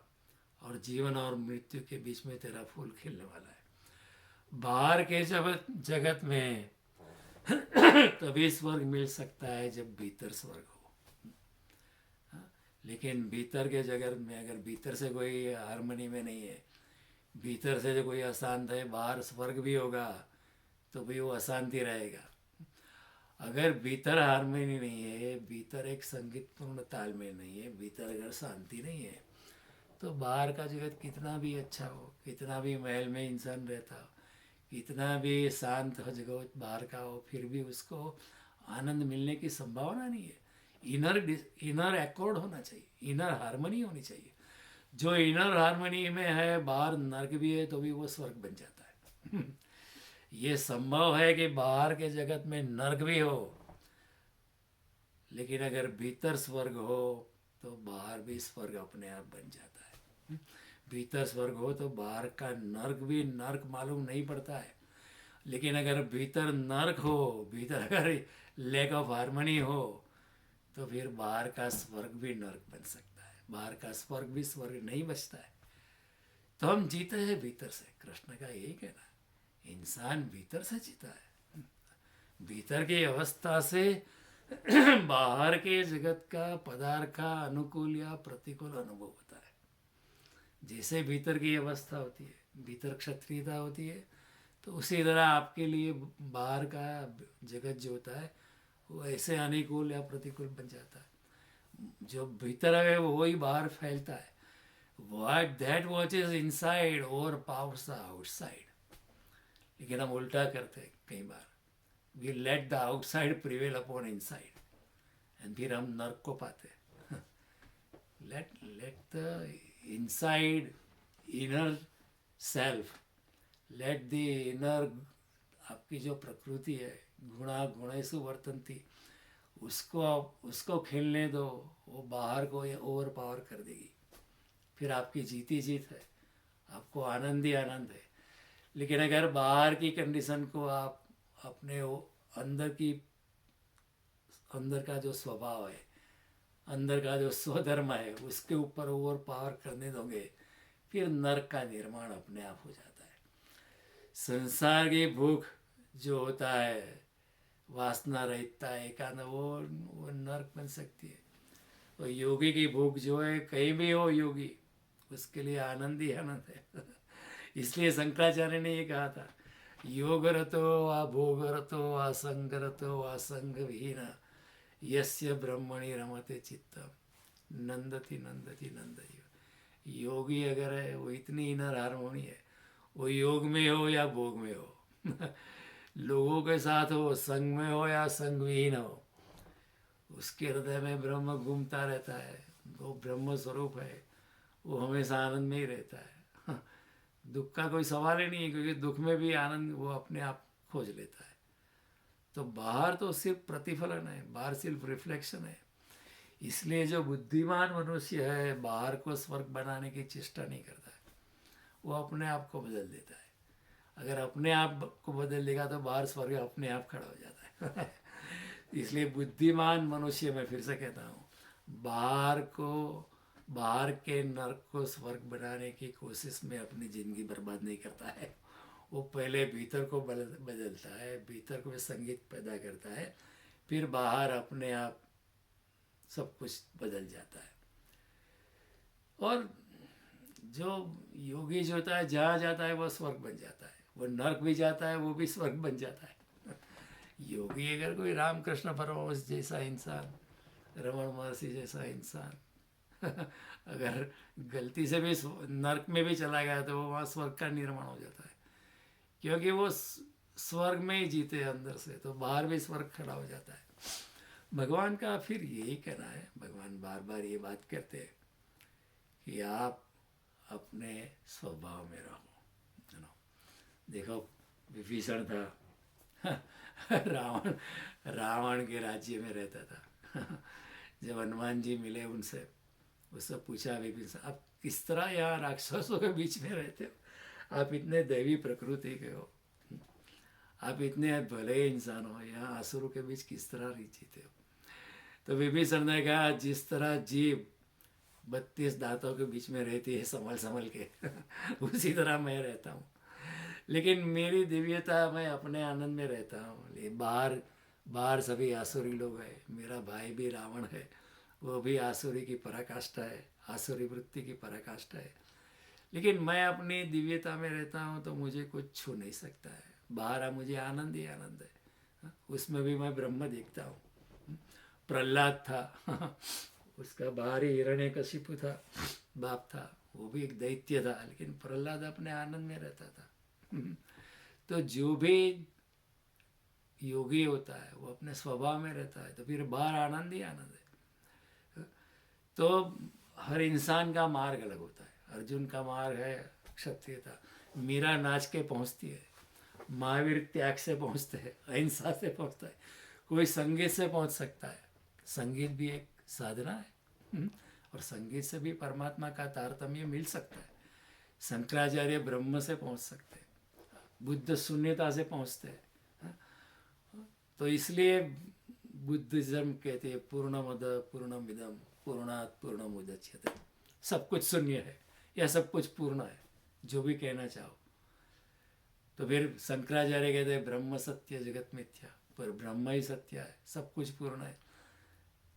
और जीवन और मृत्यु के बीच में तेरा फूल खिलने वाला है। बाहर के जगत में तभी स्वर्ग मिल सकता है जब भीतर स्वर्ग हो। लेकिन भीतर के जगत में अगर भीतर से कोई हारमोनी में नहीं है, भीतर से जो कोई अशांत है, बाहर स्वर्ग भी होगा तो भी वो अशांति रहेगा। अगर भीतर हारमोनी नहीं है, भीतर एक संगीतपूर्ण तालमेल नहीं है, भीतर अगर शांति नहीं है, तो बाहर का जगत कितना भी अच्छा हो, कितना भी महल में इंसान रहता हो, कितना भी शांत हो जगह बाहर का हो, फिर भी उसको आनंद मिलने की संभावना नहीं है। इनर एकॉर्ड होना चाहिए, इनर हारमोनी होनी चाहिए। जो इनर हारमोनी में है, बाहर नर्क भी है तो भी वो स्वर्ग बन जाता है। ये संभव है कि बाहर के जगत में नर्क भी हो, लेकिन अगर भीतर स्वर्ग हो तो बाहर भी स्वर्ग अपने आप बन जाता है। भीतर स्वर्ग हो तो बाहर का नर्क भी नर्क मालूम नहीं पड़ता है। लेकिन अगर भीतर नर्क हो, भीतर अगर लैक ऑफ हारमोनी हो, तो फिर बाहर का स्वर्ग भी नर्क बन सकता है, बाहर का स्वर्ग भी स्वर्ग नहीं बचता है। तो हम जीते हैं भीतर से, कृष्ण का यही कहना है, इंसान भीतर से जीता है। भीतर की अवस्था से बाहर के जगत का पदार्थ का अनुकूल या प्रतिकूल अनुभव होता है। जैसे भीतर की अवस्था होती है, भीतर क्षत्रियता होती है, तो उसी तरह आपके लिए बाहर का जगत जो होता है वो ऐसे अनुकूल या प्रतिकूल बन जाता है। जो भीतर है वो वही बाहर फैलता है। What that watches inside और पावर्स द आउटसाइड। लेकिन हम उल्टा करते हैं कई बार, we let the outside prevail upon inside, and फिर हम नर्क को पाते हैं। Let the inside inner self, let the inner, आपकी जो प्रकृति है, गुणा गुणेषु वर्तन्ति, उसको खेलने दो, वो बाहर को ये ओवर पावर कर देगी, फिर आपकी जीती जीत है, आपको आनंद ही आनंद है। लेकिन अगर बाहर की कंडीशन को आप अपने अंदर का जो स्वभाव है, अंदर का जो स्वधर्म है, उसके ऊपर ओवर पावर करने दोगे, फिर नरक का निर्माण अपने आप हो जाता है। संसार की भूख जो होता है, वासना रहता है एकांत, वो नरक बन सकती है। और योगी की भूख जो है, कहीं भी हो योगी, उसके लिए आनंद ही आनंद है। इसलिए शंकराचार्य ने ये कहा था, योग रतो वा भोग रतो वा संग रतो वा संग विहीन यस्य ब्रह्मणि रमते चित्तम नंदति नंदति नंदति। योगी अगर है, वो इतनी इनर हारमोनी है, वो योग में हो या भोग में हो, लोगों के साथ हो, संग में हो या संग विहीन हो, उसके हृदय में ब्रह्म घूमता रहता है। वो ब्रह्म स्वरूप है, वो हमेशा आनंद में ही रहता है। दुख का कोई सवाल ही नहीं है, क्योंकि दुख में भी आनंद वो अपने आप खोज लेता है। तो बाहर तो सिर्फ प्रतिफलन है, बाहर सिर्फ रिफ्लेक्शन है। इसलिए जो बुद्धिमान मनुष्य है, बाहर को स्वर्ग बनाने की चेष्टा नहीं करता है, वो अपने आप को बदल देता है। अगर अपने आप को बदल देगा तो बाहर स्वर्ग अपने आप खड़ा हो जाता है। इसलिए बुद्धिमान मनुष्य, मैं फिर से कहता हूँ, बाहर के नर्क को स्वर्ग बनाने की कोशिश में अपनी ज़िंदगी बर्बाद नहीं करता है। वो पहले भीतर को बदलता है, भीतर को संगीत पैदा करता है, फिर बाहर अपने आप सब कुछ बदल जाता है। और जो योगी जो होता है, जहाँ जाता है वो स्वर्ग बन जाता है, वो नर्क भी जाता है, वो भी स्वर्ग बन जाता है। योगी अगर कोई रामकृष्ण परमहंस जैसा इंसान, रमण महर्षि जैसा इंसान अगर गलती से भी नर्क में भी चला गया तो वहाँ स्वर्ग का निर्माण हो जाता है, क्योंकि वो स्वर्ग में ही जीते अंदर से, तो बाहर भी स्वर्ग खड़ा हो जाता है। भगवान का फिर यही कहना है, भगवान बार बार ये बात कहते हैं कि आप अपने स्वभाव में रहो। देखो, विभीषण था, रावण के राज्य में रहता था। जब हनुमान जी मिले उनसे, उससे पूछा विभीषण, आप किस तरह यहाँ राक्षसों के बीच में रहते हो? आप इतने दैवी प्रकृति के हो, आप इतने भले इंसान हो, यहाँ असुरों के बीच किस तरह जीते हो? तो विभीषण ने कहा, जिस तरह जीव 32 दांतों के बीच में रहती है संभल संभल के, उसी तरह मैं रहता हूँ। लेकिन मेरी दिव्यता, मैं अपने आनंद में रहता हूँ। ये बाहर बाहर सभी आसुरी लोग हैं। मेरा भाई भी रावण है, वो भी आसुरी की पराकाष्ठा है, आसुरी वृत्ति की पराकाष्ठा है। लेकिन मैं अपनी दिव्यता में रहता हूँ तो मुझे कुछ छू नहीं सकता है। बाहर मुझे आनंद ही आनंद है। उसमें भी मैं ब्रह्म देखता हूँ। प्रहलाद था उसका बाहरी हिरण्यकशिपु था, बाप था, वो भी एक दैत्य था, लेकिन प्रहलाद अपने आनंद में रहता था। तो जो भी योगी होता है वो अपने स्वभाव में रहता है, तो फिर बाहर आनंद ही आनंद है। तो हर इंसान का मार्ग अलग होता है। अर्जुन का मार्ग है क्षत्रियता, मीरा नाच के पहुंचती है, महावीर त्याग से पहुंचते हैं, अहिंसा से पहुंचता है, कोई संगीत से पहुंच सकता है। संगीत भी एक साधना है। और संगीत से भी परमात्मा का तारतम्य मिल सकता है। शंकराचार्य ब्रह्म से पहुंच सकते हैं, बुद्ध शून्यता से पहुंचते हैं। तो इसलिए बुद्धिज्म कहते हैं पूर्णमद पूर्णमिदम पूर्णात् पूर्णमुदच्यते। सब कुछ शून्य है या सब कुछ पूर्ण है, जो भी कहना चाहो। तो फिर शंकराचार्य कहते हैं ब्रह्म सत्य जगत मिथ्या, पर ब्रह्म ही सत्य है, सब कुछ पूर्ण है।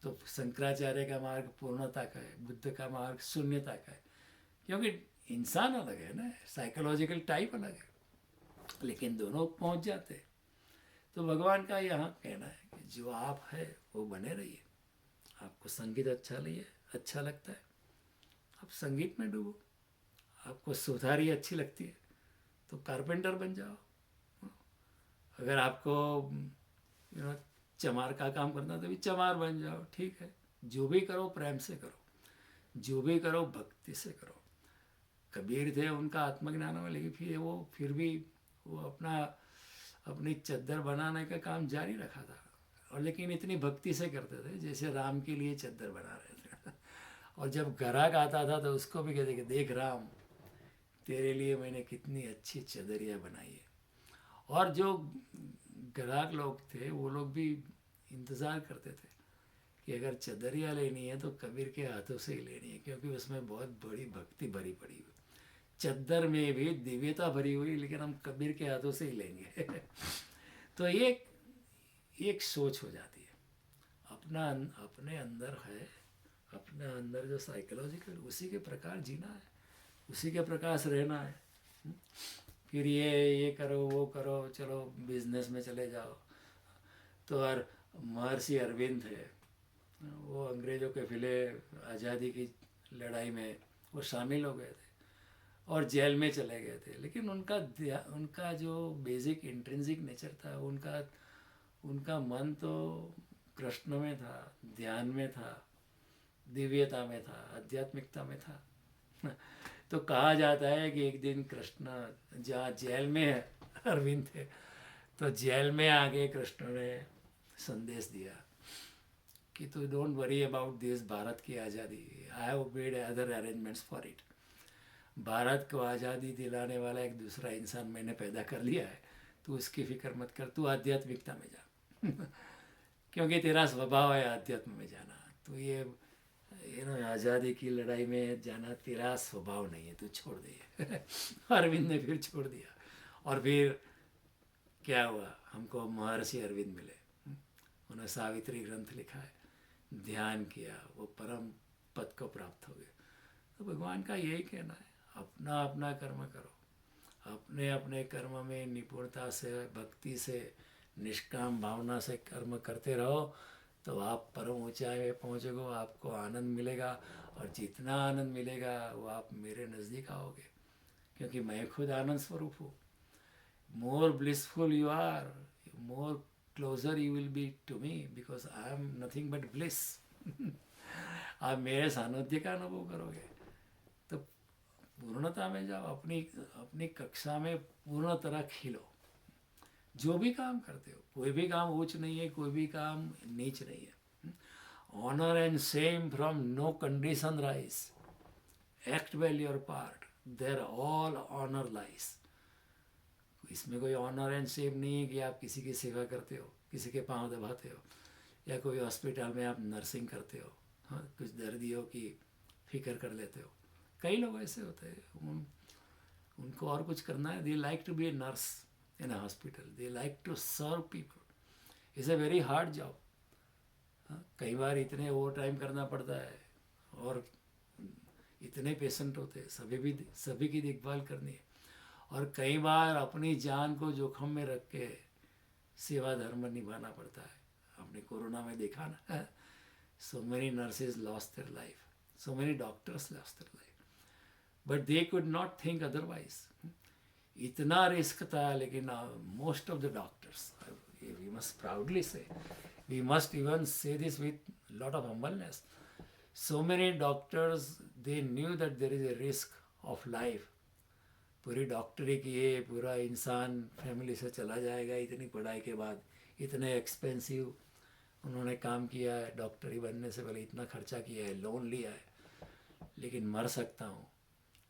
तो शंकराचार्य का मार्ग पूर्णता का है, बुद्ध का मार्ग शून्यता का है। क्योंकि इंसान अलग है ना, साइकोलॉजिकल टाइप अलग है, लेकिन दोनों पहुंच जाते हैं। तो भगवान का यहाँ कहना है कि जो आप है वो बने रहिए। आपको संगीत अच्छा लगता है, आप संगीत में डूबो। आपको सुथारी अच्छी लगती है तो कारपेंटर बन जाओ। अगर आपको चमार का काम करना तो भी चमार बन जाओ, ठीक है। जो भी करो प्रेम से करो, जो भी करो भक्ति से करो। कबीर थे, उनका आत्मज्ञान हुआ, लेकिन फिर भी वो अपनी चद्दर बनाने का काम जारी रखा था। और लेकिन इतनी भक्ति से करते थे जैसे राम के लिए चद्दर बना रहे थे। और जब ग्राहक आता था तो उसको भी कहते कि देख राम, तेरे लिए मैंने कितनी अच्छी चदरिया बनाई है। और जो ग्राहक लोग थे वो लोग भी इंतज़ार करते थे कि अगर चदरिया लेनी है तो कबीर के हाथों से ही लेनी है, क्योंकि उसमें बहुत बड़ी भक्ति भरी पड़ी हुई। चद्दर में भी दिव्यता भरी हुई, लेकिन हम कबीर के हाथों से ही लेंगे। तो ये एक सोच हो जाती है। अपने अंदर है, अपने अंदर जो साइकोलॉजिकल, उसी के प्रकार जीना है, उसी के प्रकार से रहना है। फिर ये करो वो करो, चलो बिजनेस में चले जाओ। तो और महर्षि अरविंद है, वो अंग्रेज़ों के खिले आज़ादी की लड़ाई में वो शामिल हो गए थे और जेल में चले गए थे। लेकिन उनका जो बेसिक इंट्रिंसिक नेचर था, उनका मन तो कृष्ण में था, ध्यान में था, दिव्यता में था, आध्यात्मिकता में था। तो कहा जाता है कि एक दिन कृष्ण जहाँ जेल में अरविंद थे, तो जेल में आके कृष्ण ने संदेश दिया कि तू don't worry about this Bharat की आज़ादी, आई have made other arrangements for it. Bharat को आज़ादी दिलाने वाला एक दूसरा इंसान मैंने पैदा कर लिया है, तू उसकी फिक्र मत कर, तू आध्यात्मिकता में जा। क्योंकि तेरा स्वभाव है आध्यात्म में जाना। तो ये आज़ादी की लड़ाई में जाना तेरा स्वभाव नहीं है, तू छोड़ दे। अरविंद ने फिर छोड़ दिया। और फिर क्या हुआ, हमको महर्षि अरविंद मिले। उन्होंने सावित्री ग्रंथ लिखा है, ध्यान किया, वो परम पद को प्राप्त हो गए। तो भगवान का यही कहना है, अपना अपना कर्म करो, अपने अपने कर्म में निपुणता से, भक्ति से, निष्काम भावना से कर्म करते रहो, तो आप परम ऊंचाई में पहुँचोगे, आपको आनंद मिलेगा। और जितना आनंद मिलेगा वो आप मेरे नज़दीक आओगे, क्योंकि मैं खुद आनंद स्वरूप हूँ। More blissful you are, more closer you will be to me, because I am nothing but bliss. आप मेरे सानिध्य का अनुभव करोगे तो पूर्णता में जाओ, अपनी कक्षा में पूर्ण तरह खिलो। जो भी काम करते हो, कोई भी काम ऊंच नहीं है, कोई भी काम नीच नहीं है। Honour and shame from no condition rise, act well your part, there all honour lies. इसमें कोई ऑनर एंड सेम नहीं है कि आप किसी की सेवा करते हो, किसी के पांव दबाते हो, या कोई हॉस्पिटल में आप नर्सिंग करते हो, हाँ, कुछ दर्दियों की फिक्र कर लेते हो। कई लोग ऐसे होते हैं, उनको और कुछ करना है, they like to be a nurse in a hospital, they like to serve people. It's a very hard job. कई बार इतने ओवर टाइम करना पड़ता है और इतने पेशेंट होते हैं, सभी की देखभाल करनी है, और कई बार अपनी जान को जोखिम में रख के सेवा धर्म निभाना पड़ता है। आपने कोरोना में देखा ना, so many nurses lost their life, so many doctors lost their life, but they could not think otherwise. इतना रिस्क था, लेकिन most of the doctors, we must proudly say, we must even say this with lot of humbleness, so many doctors, they knew that there is a risk of life। पूरी डॉक्टरी किए, पूरा इंसान family से चला जाएगा इतनी पढ़ाई के बाद, इतने एक्सपेंसिव उन्होंने काम किया है, डॉक्टरी बनने से पहले इतना खर्चा किया है, लोन लिया है, लेकिन मर सकता हूँ,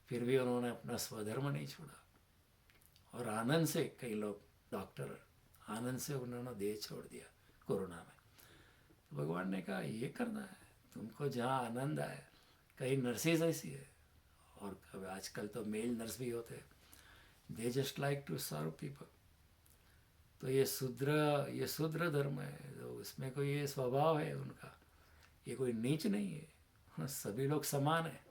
फिर भी उन्होंने अपना स्वधर्म नहीं छोड़ा। और आनंद से, कई लोग डॉक्टर आनंद से उन्होंने देह छोड़ दिया कोरोना में। तो भगवान ने कहा ये करना है तुमको, जहाँ आनंद आए। कई नर्सेज ऐसी है, और आजकल तो मेल नर्स भी होते हैं, they just like to serve people. तो ये शूद्र धर्म है, तो उसमें कोई ये स्वभाव है उनका, ये कोई नीच नहीं है। हाँ, सभी लोग समान है।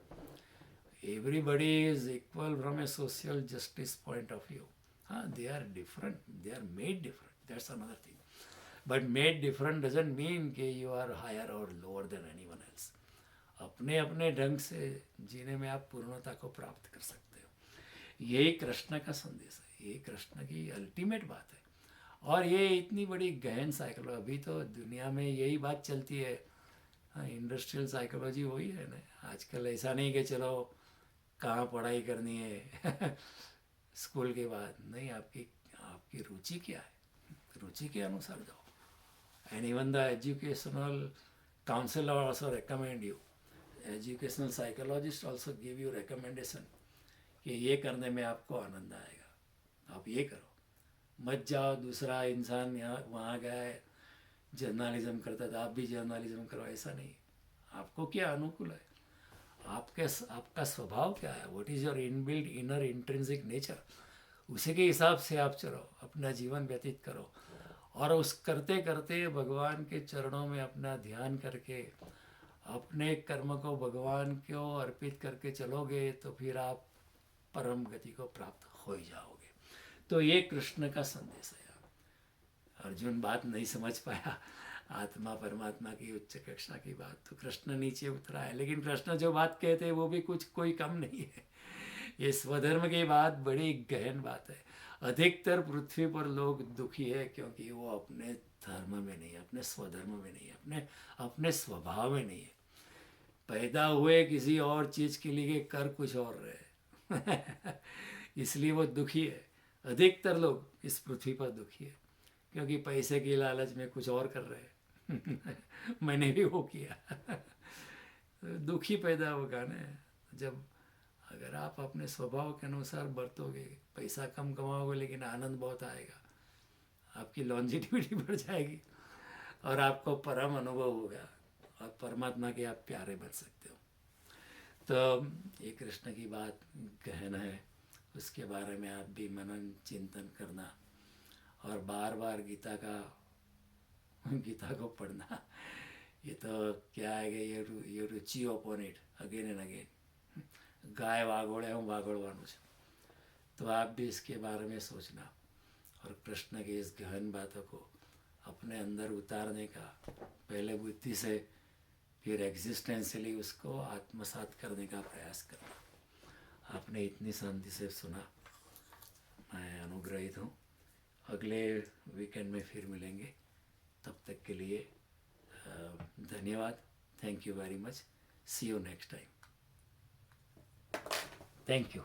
Everybody is equal from a social justice point of view. हाँ, they are different, they are made different, that's another thing. But made different doesn't mean कि यू आर हायर और लोअर देन एनीवन एल्स। अपने अपने ढंग से जीने में आप पूर्णता को प्राप्त कर सकते हो। यही कृष्ण का संदेश है, यही कृष्ण की अल्टीमेट बात है। और ये इतनी बड़ी गहन साइकोलॉजी, अभी तो दुनिया में यही बात चलती है। हाँ, इंडस्ट्रियल साइकोलॉजी वही है ना आजकल। ऐसा नहीं कि चलो कहाँ पढ़ाई करनी है स्कूल के बाद, नहीं, आपकी रुचि क्या है, रुचि के अनुसार जाओ। And even the educational counselor also recommend you, educational psychologist also give you recommendation कि ये करने में आपको आनंद आएगा, आप ये करो। मत जाओ दूसरा इंसान यहाँ वहाँ गया है, जर्नलिज्म करता था, आप भी जर्नलिज्म करो, ऐसा नहीं। आपको क्या अनुकूल है, आपका स्वभाव क्या है, what is your inbuilt inner intrinsic nature, उसी के हिसाब से आप चलो, अपना जीवन व्यतीत करो। और उस करते करते भगवान के चरणों में अपना ध्यान करके अपने कर्म को भगवान को अर्पित करके चलोगे, तो फिर आप परम गति को प्राप्त हो ही जाओगे। तो ये कृष्ण का संदेश है। अर्जुन बात नहीं समझ पाया, आत्मा परमात्मा की उच्च कक्षा की बात, तो कृष्ण नीचे उतरा है। लेकिन कृष्ण जो बात कहते हैं वो भी कोई कम नहीं है। ये स्वधर्म की बात बड़ी गहन बात है। अधिकतर पृथ्वी पर लोग दुखी है क्योंकि वो अपने धर्म में नहीं है, अपने स्वधर्म में नहीं है, अपने स्वभाव में नहीं है। पैदा हुए किसी और चीज़ के लिए, कर कुछ और रहे इसलिए वो दुखी है। अधिकतर लोग इस पृथ्वी पर दुखी है क्योंकि पैसे की लालच में कुछ और कर रहे हैं मैंने भी वो किया दुखी पैदा होगा ना। जब अगर आप अपने स्वभाव के अनुसार बरतोगे, पैसा कम कमाओगे लेकिन आनंद बहुत आएगा, आपकी लॉन्जिटिविटी बढ़ जाएगी और आपको परम अनुभव होगा और परमात्मा के आप प्यारे बन सकते हो। तो ये कृष्ण की बात गहन है, उसके बारे में आप भी मनन चिंतन करना और बार बार गीता को पढ़ना। ये तो क्या है कि ये रुचि upon it again and again. गाय वागोड़े हूँ वागोड़वानु छे, तो आप भी इसके बारे में सोचना और कृष्ण की इस गहन बातों को अपने अंदर उतारने का, पहले बुद्धि से फिर एग्जिस्टेंशियली उसको आत्मसात करने का प्रयास करना। आपने इतनी शांति से सुना, मैं अनुग्रहित हूँ। अगले वीकेंड में फिर मिलेंगे, तब तक के लिए धन्यवाद। Thank you very much. See you next time. Thank you.